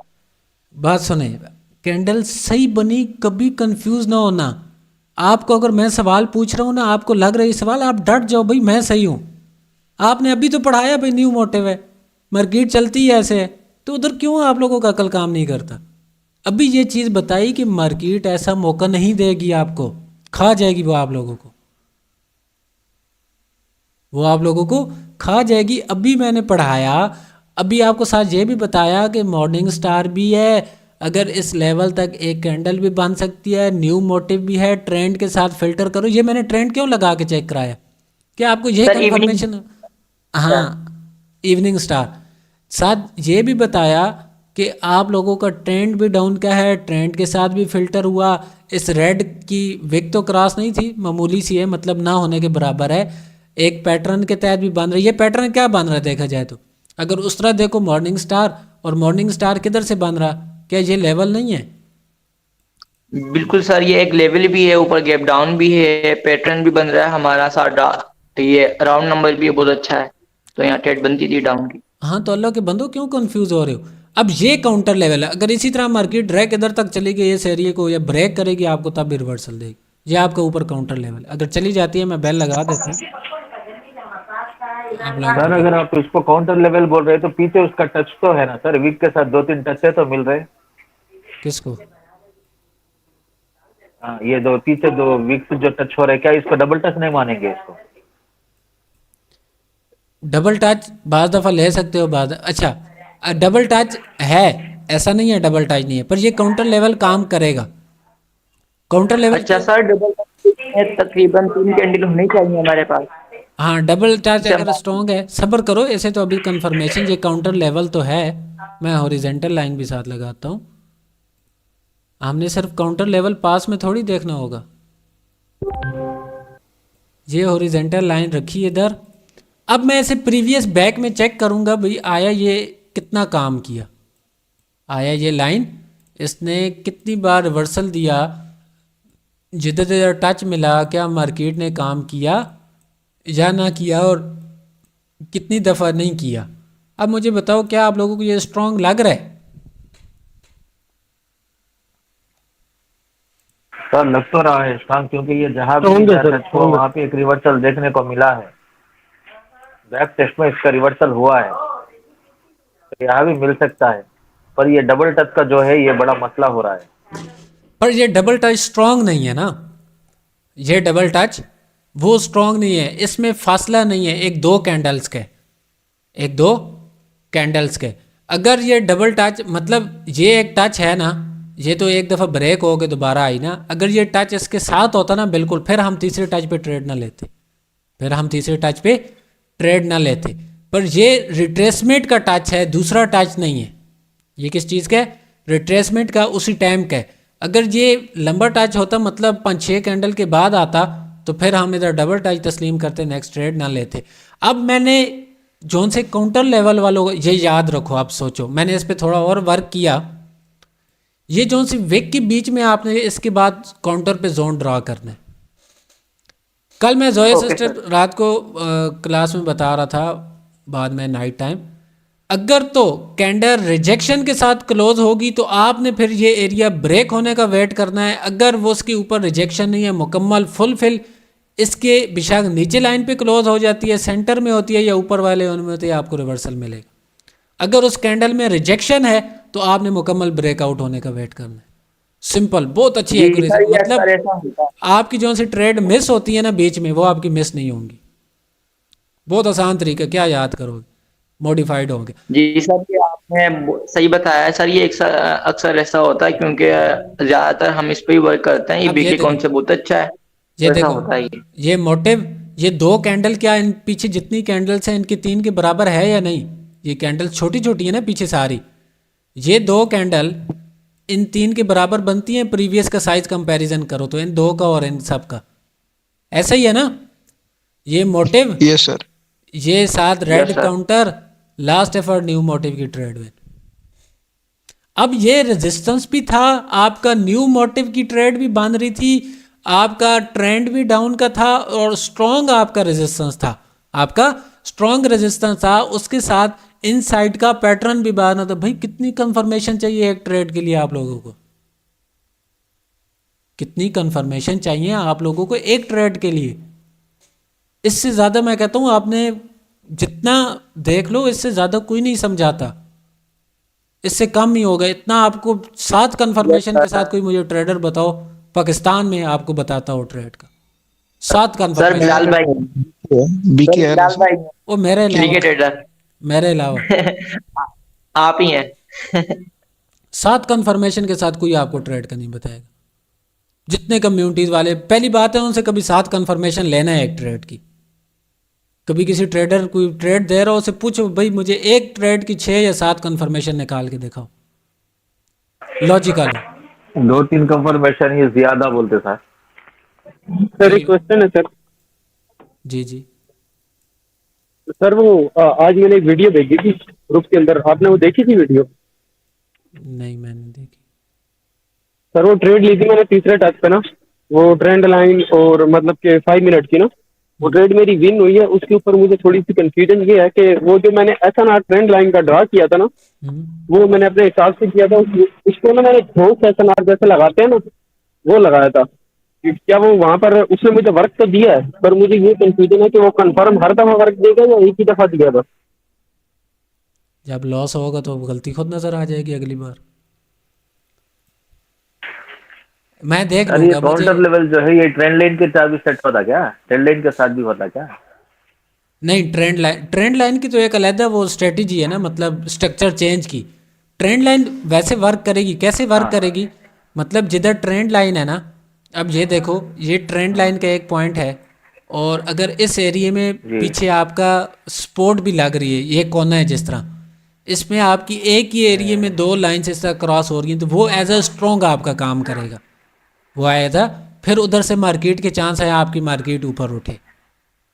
बात सुने, कैंडल सही बनी, कभी कंफ्यूज ना होना। आपको अगर मैं सवाल पूछ रहा हूँ ना, आपको लग रहा है ये सवाल, आप डट जाओ भाई मैं सही हूँ। आपने अभी तो पढ़ाया भाई न्यू मोटिव है, मार्केट चलती है ऐसे है, तो उधर क्यों आप लोगों का अकल काम नहीं करता? अभी ये चीज़ बताई कि मार्केट ऐसा मौका नहीं देगी आपको, खा जाएगी वो आप लोगों को, वो आप लोगों को खा जाएगी। अभी मैंने पढ़ाया, अभी आपको साथ ये भी बताया कि मॉर्निंग स्टार भी है, अगर इस लेवल तक एक कैंडल भी बन सकती है, न्यू मोटिव भी है, ट्रेंड के साथ फिल्टर करो। ये मैंने ट्रेंड क्यों लगा के चेक कराया? क्या आपको ये सर इवनिंग कंफर्मेशन? हाँ इवनिंग स्टार, साथ ये भी बताया कि आप लोगों का ट्रेंड भी डाउन का है, ट्रेंड के साथ भी फिल्टर हुआ। इस रेड की विक तो क्रॉस नहीं थी, मामूली सी है, मतलब ना होने के बराबर है, एक पैटर्न के तहत भी बन रहा है। ये पैटर्न क्या बन रहा है देखा जाए तो, अगर उस तरह देखो मॉर्निंग स्टार, और मॉर्निंग स्टार किधर से बन रहा, क्या ये लेवल नहीं है? बिल्कुल सर, ये एक लेवल भी है, ऊपर गैप डाउन भी है, पैटर्न भी बन रहा है हमारा सारा, तो ये राउंड नंबर भी बहुत अच्छा है, तो यहाँ ट्रेड बनती थी डाउन की। हाँ तो अल्लाह के बंदो क्यों कंफ्यूज हो रहे हो? अब ये काउंटर लेवल है, अगर इसी तरह मार्केट ड्रैग इधर तक चली गई इस एरिया को, या ब्रेक करेगी आपको तब भी रिवर्सल देगी। ये आपका ऊपर काउंटर लेवल, अगर चली जाती है मैं बेल लगा देता हूँ आप लोगों सर को। अगर आप इसको काउंटर लेवल बोल रहे हैं तो पीछे उसका टच तो है ना सर, वीक के साथ 2-3 टच है तो मिल रहे। किसको? हाँ ये दो पीछे दो वीक से जो टच हो रहे, क्या इसको डबल टच नहीं मानेंगे इसको? डबल टच बाज़ दफ़ा ले सकते हो, बाद अच्छा डबल टच है, ऐसा नहीं है डबल टच नहीं है, पर ये काउंटर लेवल काम करेगा। काउंटर लेवल अच्छा सर, डबल में तकरीबन 3 कैंडल होनी चाहिए हमारे पास। हाँ डबल टच अच्छा, अगर स्ट्रॉन्ग है, सब्र करो, ऐसे तो अभी कंफर्मेशन ये काउंटर लेवल तो है। मैं हॉरिजेंटल लाइन भी साथ लगाता हूँ, हमने सिर्फ काउंटर लेवल पास में थोड़ी देखना होगा। ये हॉरिजेंटल लाइन रखी इधर। अब मैं इसे प्रीवियस बैक में चेक करूँगा भाई आया ये कितना काम किया, आया ये लाइन इसने कितनी बार रिवर्सल दिया, जिधर जिधर टच मिला क्या मार्केट ने काम किया या ना किया, और कितनी दफ़ा नहीं किया। अब मुझे बताओ क्या आप लोगों को ये स्ट्रॉन्ग लग रहा है? सर लग तो रहा है स्ट्रांग, क्योंकि ये जहाँ भी Strong है गया सर, टच हुआ strong है। वहाँ पे एक रिवर्सल देखने को मिला है, बैक टेस्ट में इसका रिवर्सल हुआ है, तो यहाँ भी मिल सकता है। पर ये डबल टच का जो है ये बड़ा मसला हो रहा है। पर ये डबल टच स्ट्रांग नहीं है ना, ये डबल टच वो स्ट्रांग नहीं है, इसमें फासला नहीं है एक दो कैंडल्स के, एक दो कैंडल्स के। अगर ये डबल टच मतलब ये एक टच है ना, ये तो एक दफ़ा ब्रेक हो गए दोबारा आई ना, अगर ये टच इसके साथ होता ना बिल्कुल, फिर हम तीसरे टच पे ट्रेड ना लेते, फिर हम तीसरे टच पे ट्रेड ना लेते। पर ये रिट्रेसमेंट का टच है, दूसरा टच नहीं है। ये किस चीज़ का है? रिट्रेसमेंट का, उसी टाइम का है। अगर ये लंबा टच होता मतलब 5-6 कैंडल के बाद आता तो फिर हम इधर डबल टच तस्लीम करते, नेक्स्ट ट्रेड ना लेते। अब मैंने जोन से काउंटर लेवल वालों को ये याद रखो, आप सोचो मैंने इस पर थोड़ा और वर्क किया। ये जोन सी विक के बीच में आपने इसके बाद काउंटर पे जोन ड्रा करना है। कल मैं जोया Okay, सिस्टर रात को क्लास में बता रहा था, बाद में नाइट टाइम, अगर तो कैंडल रिजेक्शन के साथ क्लोज होगी तो आपने फिर ये एरिया ब्रेक होने का वेट करना है। अगर वो उसके ऊपर रिजेक्शन नहीं है मुकम्मल फुलफिल, इसके बेशक नीचे लाइन पे क्लोज हो जाती है, सेंटर में होती है या ऊपर वाले उनमें होती है, आपको रिवर्सल मिलेगा। अगर उस कैंडल में रिजेक्शन है तो आपने मुकम्मल ब्रेकआउट होने का वेट करना है। सिंपल, बहुत अच्छी जी एक्यूरेसी। सर, ये मतलब अक्सर ऐसा होता है। आपकी जो सी ट्रेड मिस होती है ना बीच में, वो आपकी मिस नहीं होंगी। बहुत आसान तरीका, क्या याद करोगे, मॉडिफाइड होंगे। जी सर, ये आपने सही बताया है सर। ये अक्सर ऐसा होता है क्योंकि ज्यादातर हम इस पे ही वर्क करते हैं। ये अब ये वीकली देखो, कॉन्सेप्ट बहुत अच्छा है, ये ऐसा देखो, होता है ये मोटिव, ये दो कैंडल क्या इन पीछे जितनी कैंडल्स हैं इनकी 3 के बराबर है या नहीं? ये कैंडल छोटी छोटी है ना पीछे सारी, ये दो कैंडल इन 3 के बराबर बनती हैं। प्रीवियस का साइज कंपैरिजन करो तो इन दो का और इन सब का, ऐसा ही है ना? ये मोटिव, यस सर। ये साथ red Yes, sir. Counter, last effort new motive की ट्रेड विन। अब ये रेजिस्टेंस भी था, आपका न्यू मोटिव की ट्रेड भी बन रही थी, आपका ट्रेंड भी डाउन का था और स्ट्रॉन्ग आपका रेजिस्टेंस था, आपका स्ट्रॉन्ग रेजिस्टेंस था, उसके साथ इनसाइड का पैटर्न भी बना था। भाई कितनी कंफर्मेशन चाहिए एक ट्रेड के लिए आप लोगों को? कितनी कंफर्मेशन चाहिए आप लोगों को एक ट्रेड के लिए? इससे ज़्यादा मैं कहता हूँ आपने जितना देख लो, इससे ज़्यादा कोई नहीं समझाता, इससे कम ही होगा। इतना आपको 7 कंफर्मेशन के साथ कोई मुझे ट्रेडर बताओ पाकिस्तान में, आपको बताता हो ट्रेड का 7 सर। बिलाल कंफर्मेशन। भाई, बीके है बिलाल भाई वो मेरे अलावा, क्रिकेट ट्रेडर मेरे अलावा आप ही हैं। 7 कंफर्मेशन के साथ कोई आपको ट्रेड का नहीं बताएगा। जितने कम्युनिटीज़ वाले, पहली बात है उनसे कभी 7 कंफर्मेशन लेना है एक ट्रेड की। कभी किसी ट्रेडर कोई ट्रेड दे रहा हो, उसे पूछो भाई मुझे एक ट्रेड की 6 या 7 कंफर्मेशन निकाल के दिखाओ लॉजिकल। 2-3 कंफर्मेशन ये ज्यादा बोलते सर। सर एक क्वेश्चन है सर। जी जी, सर वो आज मैंने एक वीडियो देखी थी ग्रुप के अंदर, आपने वो देखी थी वीडियो? नहीं मैंने देखी। सर वो ट्रेड ली थी मैंने तीसरे टच पे ना, वो ट्रेंड लाइन और मतलब के 5 मिनट की ना, वो ट्रेड मेरी विन हुई है। उसके ऊपर मुझे थोड़ी सी कंफ्यूजन ये है कि वो जो मैंने ऐसा ना ट्रेंड लाइन का ड्रा किया था ना, वो मैंने अपने हिसाब से किया था। उसको ना मैंने ठोस ऐसा ना जैसे लगाते हैं ना, वो लगाया था। क्या वो वहां पर उसने मुझे वर्क तो दिया है, पर मुझे ये कंफ्यूजन है कि वो कंफर्म हर दफा वर्क देगा या एक ही दफा दिया था? जब लॉस होगा तो गलती खुद नजर आ जाएगी अगली बार। मैं देख अरे ये लूंगा। मुझे काउंटर लेवल जो है ये ट्रेंड लाइन के साथ भी सेट होता क्या? ट्रेंड लाइन के साथ भी होता क्या? नहीं, ट्रेंड लाइन की तो एक अलग वो स्ट्रेटजी है ना, मतलब स्ट्रक्चर चेंज की। ट्रेंड लाइन वैसे वर्क करेगी, कैसे वर्क करेगी? मतलब जिधर ट्रेंड लाइन है ना, अब ये देखो, ये ट्रेंड लाइन का एक पॉइंट है, और अगर इस एरिया में पीछे आपका सपोर्ट भी लग रही है, ये कोना है जिस तरह, इसमें आपकी एक ही एरिया में 2 लाइन इस तरह क्रॉस हो रही हैं, तो वो एज अ स्ट्रॉन्ग आपका काम करेगा। वो आएगा, फिर उधर से मार्केट के चांस है आपकी मार्केट ऊपर उठे,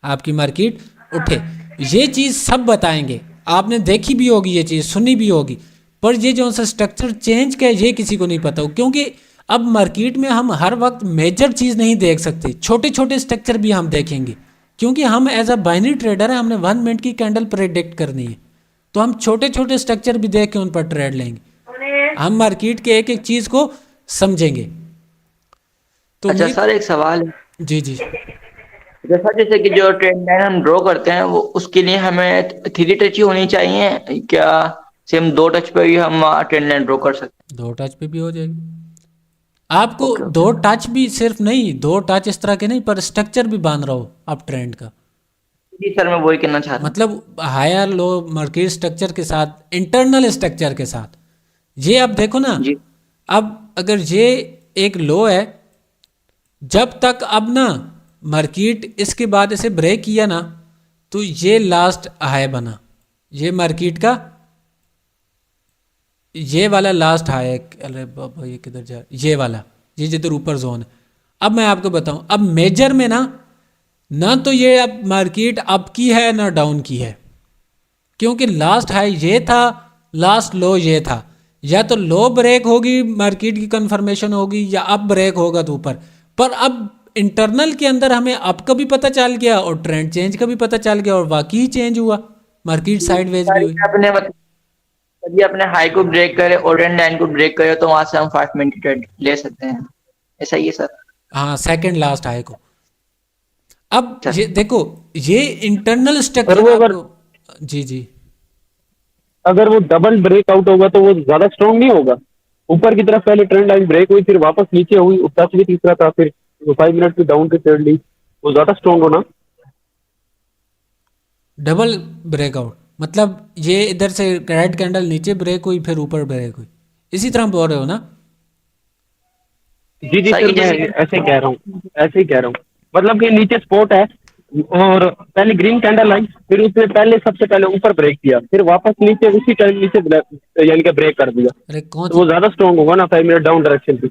आपकी मार्केट उठे। ये चीज़ सब बताएंगे, आपने देखी भी होगी, ये चीज़ सुनी भी होगी, पर ये जो सा स्ट्रक्चर चेंज का है ये किसी को नहीं पता हो, क्योंकि अब मार्केट में हम हर वक्त मेजर चीज़ नहीं देख सकते, छोटे छोटे स्ट्रक्चर भी हम देखेंगे, क्योंकि हम एज अ बाइनरी ट्रेडर है, हमने 1 मिनट की कैंडल प्रेडिक्ट करनी है, तो हम छोटे छोटे स्ट्रक्चर भी देख के उन पर ट्रेड लेंगे, हम मार्केट के एक एक चीज़ को समझेंगे। तो अच्छा सर, एक सवाल है। जी जी, जैसे कि जो ट्रेंड लाइन हम ड्रॉ करते हैं वो उसके लिए हमें 3D टच ही होनी चाहिए क्या? सेम 2 टच पे ही हम ट्रेंड लाइन ड्रॉ कर सकते 2 टच पे भी हो जाएगी आपको। 2 टच भी सिर्फ नहीं, 2 टच इस तरह के नहीं, पर स्ट्रक्चर भी बांध रहा हो आप ट्रेंड का। हैं। जी सर, मैं वही कहना चाह रहा हूँ। मतलब हायर लो मार्केट स्ट्रक्चर के साथ, इंटरनल स्ट्रक्चर के साथ। ये आप देखो ना, जी अब अगर ये एक लो है, जब तक अब ना मार्केट इसके बाद इसे ब्रेक किया ना, तो ये लास्ट हाई बना, ये मार्केट का ये वाला लास्ट हाई है। अरे बाबा ये किधर जा, ये वाला, ये जिधर ऊपर जोन है। अब मैं आपको बताऊं, अब मेजर में ना तो ये अब मार्केट अप की है ना डाउन की है, क्योंकि लास्ट हाई ये था, लास्ट लो ये था। या तो लो ब्रेक होगी, मार्केट की कंफर्मेशन होगी, या अप ब्रेक होगा तो ऊपर। पर अब इंटरनल के अंदर हमें अप का भी पता चल गया और ट्रेंड चेंज का भी पता चल गया, और वाकई चेंज हुआ, मार्केट साइडवेज भी हुई। आपने यदि अपने हाई को ब्रेक करे और ट्रेंड लाइन को ब्रेक करे तो वहां से हम 5 मिनट ट्रेड ले सकते हैं, ऐसा ही है सर? हाँ, सेकंड लास्ट हाई को। अब अच्छा। ये देखो, ये इंटरनल पर स्ट्रक्चर वो अगर आपको, जी जी, अगर वो डबल ब्रेकआउट होगा तो वो ज्यादा स्ट्रांग नहीं होगा? ऊपर की तरफ पहले ट्रेंड लाइन ब्रेक हुई, फिर वापस नीचे हुई, टच भी तीसरा था, फिर 5 मिनट की डाउन की ट्रेड ली, वो ज्यादा स्ट्रांग होना। डबल ब्रेकआउट मतलब ये इधर से रेड कैंडल नीचे ब्रेक हुई, फिर ऊपर ब्रेक हुई, इसी तरह बोल रहे हो ना? जी जी सर, सर, ये मैं जैसे ऐसे कह रहा हूँ, ऐसे ही कह रहा हूँ। मतलब कि नीचे स्पॉट है और पहले ग्रीन कैंडल आई, फिर उसने पहले सबसे पहले ऊपर ब्रेक किया, फिर वापस नीचे उसी टाइम नीचे यानी कि ब्रेक कर दिया, अरे कौन तो सी वो ज्यादा स्ट्रांग होगा ना 5 मिनट डाउन डायरेक्शन की।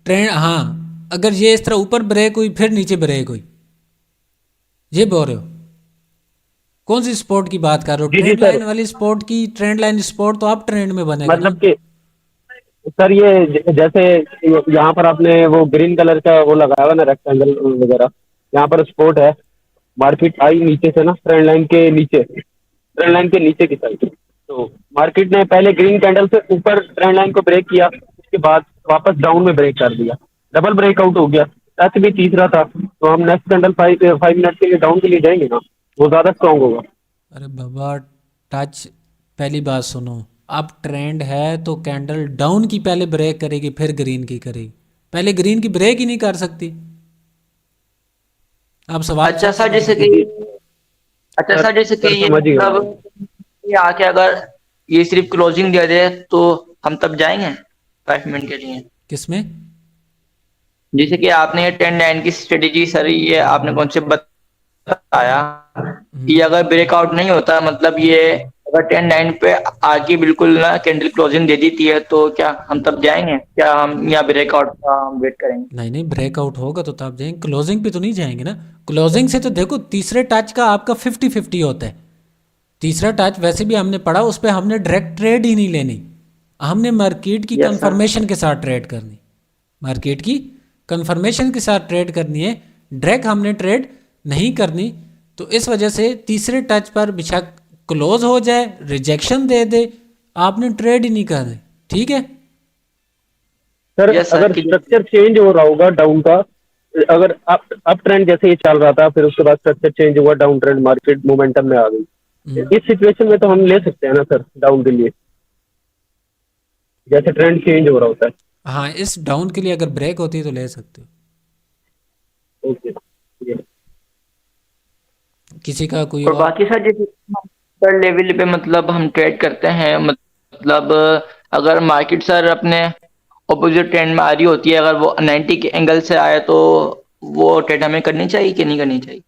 ट्रेंड? हाँ, अगर ये इस तरह ऊपर ब्रेक हुई फिर नीचे ब्रेक हुई, ये बोल रहे हो? कौन सी स्पोर्ट की बात कर रहे हो? जी जी ट्रेंड सर, लाइन वाली स्पोर्ट की? ट्रेंड लाइन स्पोर्ट तो अब ट्रेंड में बनेगा ना। मतलब कि सर ये जैसे यहाँ पर आपने वो ग्रीन कलर का वो लगाया हुआ ना रेक्टेंगल वगैरह, यहाँ पर स्पॉट है, मार्केट आई नीचे से ना ट्रेंड लाइन के नीचे, ट्रेंड लाइन के नीचे की साइड, तो मार्केट ने पहले ग्रीन कैंडल से ऊपर ट्रेंड लाइन को ब्रेक किया, उसके बाद वापस डाउन में ब्रेक कर दिया, डबल ब्रेकआउट हो गया, टच भी तीसरा था, तो हम नेक्स्ट कैंडल 5 मिनट के लिए डाउन के लिए जाएंगे ना, वो ज्यादा स्ट्रांग होगा। अरे बाबा, टच, पहली बात सुनो, अब ट्रेंड है तो कैंडल डाउन की पहले ब्रेक करेगी फिर ग्रीन की करेगी, पहले ग्रीन की ब्रेक ही नहीं कर सकती। आप सवाल अच्छा समझ सर, रहे जैसे हो? कि अच्छा सर, जैसे कि सर ये समझ ही गया। मतलब ये आके अगर ये सिर्फ क्लोजिंग दे दे तो हम तब जाएंगे 5 मिनट के लिए? किसमें? जैसे कि आपने ये 10-9 की स्ट्रेटेजी सर, ये आपने कॉन्सेप्ट बताया कि अगर ब्रेकआउट नहीं होता, मतलब ये अगर 10-9 पे आके बिल्कुल ना कैंडल क्लोजिंग दे देती है, तो क्या हम तब जाएंगे? क्या हम यहाँ ब्रेकआउट का हम वेट करेंगे? नहीं नहीं, ब्रेकआउट होगा तो तब जाएंगे, क्लोजिंग पे तो नहीं जाएंगे ना। क्लोजिंग से तो देखो, तीसरे टच का आपका 50-50 होता है। तीसरा टच वैसे भी हमने पढ़ा, उस पर हमने डायरेक्ट ट्रेड ही नहीं लेनी, हमने मार्केट की यस सर। कंफर्मेशन के साथ ट्रेड करनी, मार्केट की कंफर्मेशन के साथ ट्रेड करनी है, डायरेक्ट हमने ट्रेड नहीं करनी। तो इस वजह से तीसरे टच पर बेशक क्लोज हो जाए, रिजेक्शन दे दे, आपने ट्रेड ही नहीं करनी, ठीक है? सर यस सर अगर कि स्ट्रक्चर चेंज हो रहा होगा डाउन का, अगर अप ट्रेंड जैसे ये चल रहा था, फिर उसके बाद स्ट्रक्चर चेंज हुआ, डाउन ट्रेंड मार्केट मोमेंटम में आ गई, इस सिचुएशन में तो हम ले सकते हैं ना सर डाउन के लिए, जैसे ट्रेंड चेंज हो रहा होता है। हाँ, इस डाउन के लिए अगर ब्रेक होती है तो ले सकते हो। ओके, किसी का कोई और और? बाकी सर, जैसे सर लेवल पे मतलब हम ट्रेड करते हैं, मतलब अगर मार्केट सर अपने ऑपोजिट ट्रेंड में आ रही होती है, अगर वो 90 के एंगल से आए तो वो ट्रेड हमें करनी चाहिए कि नहीं करनी चाहिए?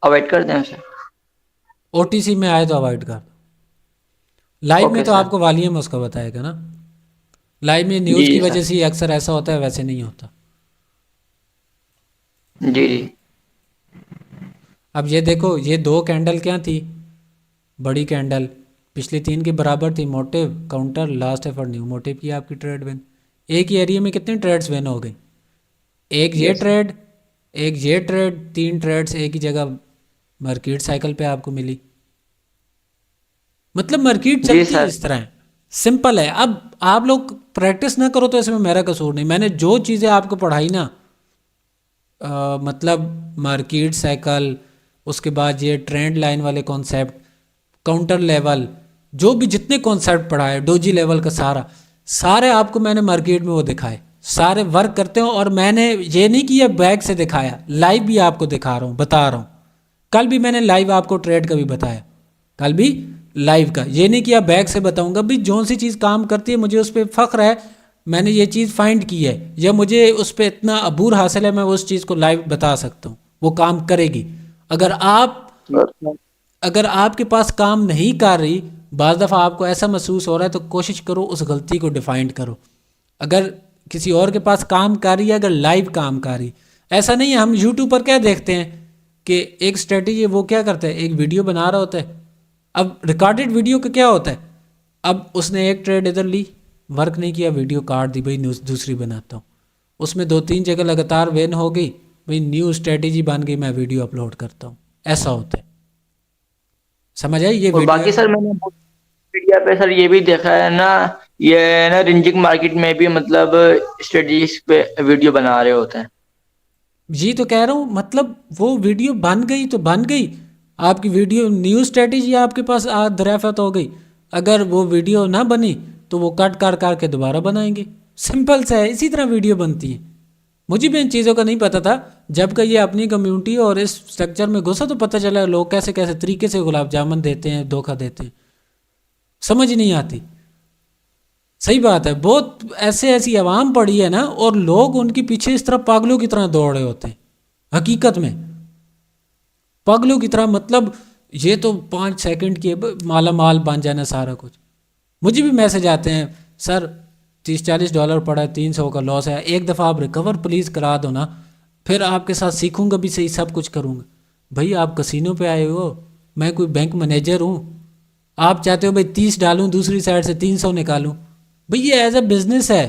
अवॉइड कर दें उसे? ओटीसी में आए तो अवॉइड कर दो। लाइव में ओके तो सर। आपको वॉल्यूम उसका बताएगा ना, लाइव में जी न्यूज़ की जी वजह सर। से ही अक्सर ऐसा होता है, वैसे नहीं होता। जी जी। अब ये देखो, ये 2 कैंडल क्या थी, बड़ी कैंडल पिछली 3 के बराबर थी, motive counter last effort new motive की आपकी ट्रेड विन। एक ही एरिया में कितने ट्रेड्स विन हो गई? एक ये यस। ट्रेड, एक ये ट्रेड, 3 ट्रेड्स एक ही जगह मार्केट साइकिल पे आपको मिली। मतलब मार्केट जी चलती है सर। इस तरह है, सिंपल है। अब आप लोग प्रैक्टिस ना करो तो इसमें मेरा कसूर नहीं, मैंने जो चीज़ें आपको पढ़ाई ना, मतलब मार्केट साइकिल, उसके बाद ये ट्रेंड लाइन वाले कॉन्सेप्ट, काउंटर लेवल, जो भी जितने कॉन्सेप्ट पढ़ा है, डोजी लेवल का सारे आपको मैंने मार्केट में वो दिखाए, सारे वर्क करते हो। और मैंने ये नहीं किया बैग से दिखाया, लाइव भी आपको दिखा रहा हूँ, बता रहा हूँ। कल भी मैंने लाइव आपको ट्रेड का भी बताया, कल भी लाइव का। ये नहीं किया बैग से बताऊंगा भी, जो सी चीज़ काम करती है मुझे उस पर फ़ख्र है, मैंने ये चीज़ फाइंड की है, या मुझे उस पर इतना अबूर हासिल है, मैं उस चीज़ को लाइव बता सकता हूँ, वो काम करेगी। अगर आपके पास काम नहीं कर रही, बाज़ दफ़ा आपको ऐसा महसूस हो रहा है, तो कोशिश करो उस गलती को डिफाइंड करो। अगर किसी और के पास काम कर रही है, अगर लाइव काम कर रही, ऐसा नहीं है। हम यूट्यूब पर क्या देखते हैं कि एक स्ट्रेटजी वो क्या करता है, एक वीडियो बना रहा होता है। अब रिकॉर्डेड वीडियो का क्या होता है, अब उसने एक ट्रेड इधर ली, वर्क नहीं किया, वीडियो काट दी, भाई दूसरी बनाता हूँ, उसमें 2-3 जगह लगातार वेन हो गई, भाई न्यू स्ट्रेटजी बन गई, मैं वीडियो अपलोड करता हूँ। ऐसा होता है, समझ आई ये और बाकी सर मैंने मीडिया पे सर ये भी देखा है ना, ये ना रिंजिंग मार्केट में भी मतलब स्ट्रेटजीज पे वीडियो बना रहे होते हैं। जी तो कह रहा हूँ, मतलब वो वीडियो बन गई तो बन गई, आपकी वीडियो न्यू स्ट्रेटजी आपके पास दरियाफत हो गई। अगर वो वीडियो ना बनी तो वो कट कर कर के दोबारा बनाएंगे, सिंपल सा है। इसी तरह वीडियो बनती है। मुझे भी इन चीज़ों का नहीं पता था, जब का ये अपनी कम्युनिटी और इस स्ट्रक्चर में घुसा तो पता चला लोग कैसे कैसे तरीके से गुलाब जामुन देते हैं, धोखा देते हैं, समझ नहीं आती। सही बात है, बहुत ऐसी आवाम पड़ी है ना, और लोग उनके पीछे इस तरह पागलों की तरह दौड़ रहे होते हैं, हकीकत में पागलों की तरह। मतलब ये तो 5 सेकंड की माला माल बन जाना सारा कुछ। मुझे भी मैसेज आते हैं, सर $30-40 पड़ा है, 300 का लॉस है, एक दफ़ा आप रिकवर प्लीज़ करा दो ना, फिर आपके साथ सीखूंगा भी सही, सब कुछ करूँगा। भाई आप कसिनो पे आए हो, मैं कोई बैंक मैनेजर हूँ, आप चाहते हो भाई 30 डालूं, दूसरी साइड से 300 निकालूं, भाई ये एज अ बिजनेस है।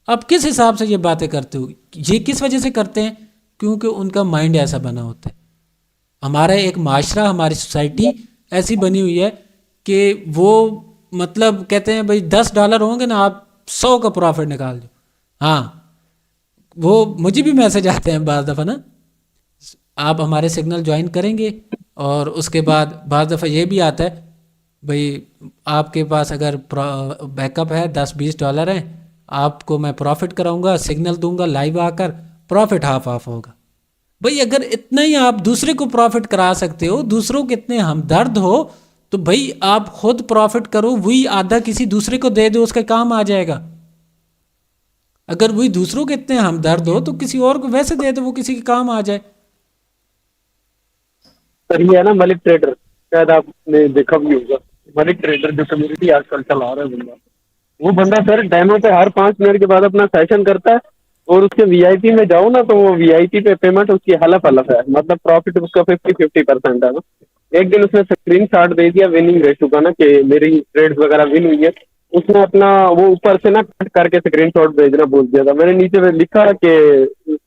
आप किस हिसाब से ये बातें करते हो? ये किस वजह से करते हैं? क्योंकि उनका माइंड ऐसा बना होता है। हमारा एक माशरा, हमारी सोसाइटी ऐसी बनी हुई है कि वो मतलब कहते हैं भाई $10 होंगे ना, आप 100 का प्रॉफिट निकाल दो। हाँ, वो मुझे भी मैसेज आते हैं बाज़ दफ़ा ना, आप हमारे सिग्नल ज्वाइन करेंगे, और उसके बाद बाज़ दफ़ा ये भी आता है भाई आपके पास अगर बैकअप है $10-20 है, आपको मैं प्रॉफिट कराऊंगा, सिग्नल दूंगा लाइव आकर, प्रॉफिट हाफ होगा। भाई अगर इतना ही आप दूसरे को प्रॉफिट करा सकते हो, दूसरों के इतने हमदर्द हो, तो भाई आप खुद प्रॉफिट करो, वही आधा किसी दूसरे को दे दो, उसका काम आ जाएगा। अगर वही दूसरों के इतने हमदर्द हो तो किसी और को वैसे दे दो, वो किसी के काम आ जाए। सर ये है ना मलिक ट्रेडर, शायद आपने देखा भी होगा, मलिक ट्रेडर जो कम्युनिटी आजकल चला रहा है बंदा, वो बंदा सर डैमो पे हर 5 मिनट के बाद अपना सेशन करता है, और उसके वीआईपी में जाओ ना तो वो वीआईपी पे पेमेंट उसकी हलफ है, मतलब प्रॉफिट उसका 50-50% है ना। एक दिन उसने स्क्रीन शॉट दे दिया विनिंग रेशो का ना, कि मेरी ट्रेड्स वगैरह विन हुई है, उसने अपना वो ऊपर से ना कट करके स्क्रीन शॉट भेजना बोल दिया था। मैंने नीचे पे लिखा कि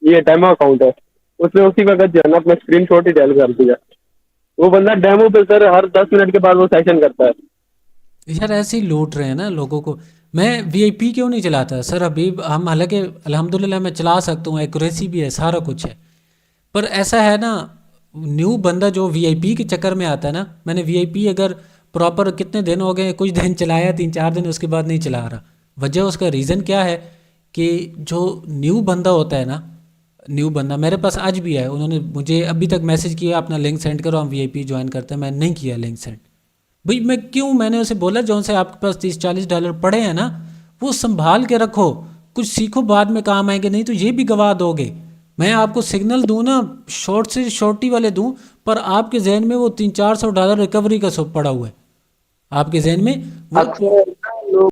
ये डेमो अकाउंट है, उसने उसी वक्त जो है ना अपना स्क्रीन शॉट ही डेल कर दिया। वो बंदा डेमो पे सर हर 10 मिनट के बाद वो सेशन करता है। यार ऐसे ही लूट रहे हैं ना लोगों को। मैं वीआईपी क्यों नहीं चलाता सर? अभी हम हालांकि अल्हम्दुलिल्लाह मैं चला सकता हूँ, एक्यूरेसी भी है, सारा कुछ है, पर ऐसा है ना, न्यू बंदा जो वीआईपी के चक्कर में आता है ना, मैंने वीआईपी अगर प्रॉपर कितने दिन हो गए, कुछ दिन चलाया, 3-4 दिन, उसके बाद नहीं चला रहा। वजह उसका रीज़न क्या है कि जो न्यू बंदा होता है ना, न्यू बंदा मेरे पास आज भी है, उन्होंने मुझे अभी तक मैसेज किया अपना लिंक सेंड करो, हम वीआईपी ज्वाइन करते हैं। मैं नहीं किया लिंक सेंड। भाई मैं क्यों, मैंने उसे बोला जौन से आपके पास $30-40 पड़े हैं ना, वो संभाल के रखो, कुछ सीखो, बाद में काम आएंगे, नहीं तो ये भी गवा दोगे। मैं आपको सिग्नल दूँ ना, शॉर्ट से शॉर्टी वाले दूँ, पर आपके जहन में वो $300-400 रिकवरी का सब पड़ा हुआ है, आपके जहन में वो अक्सर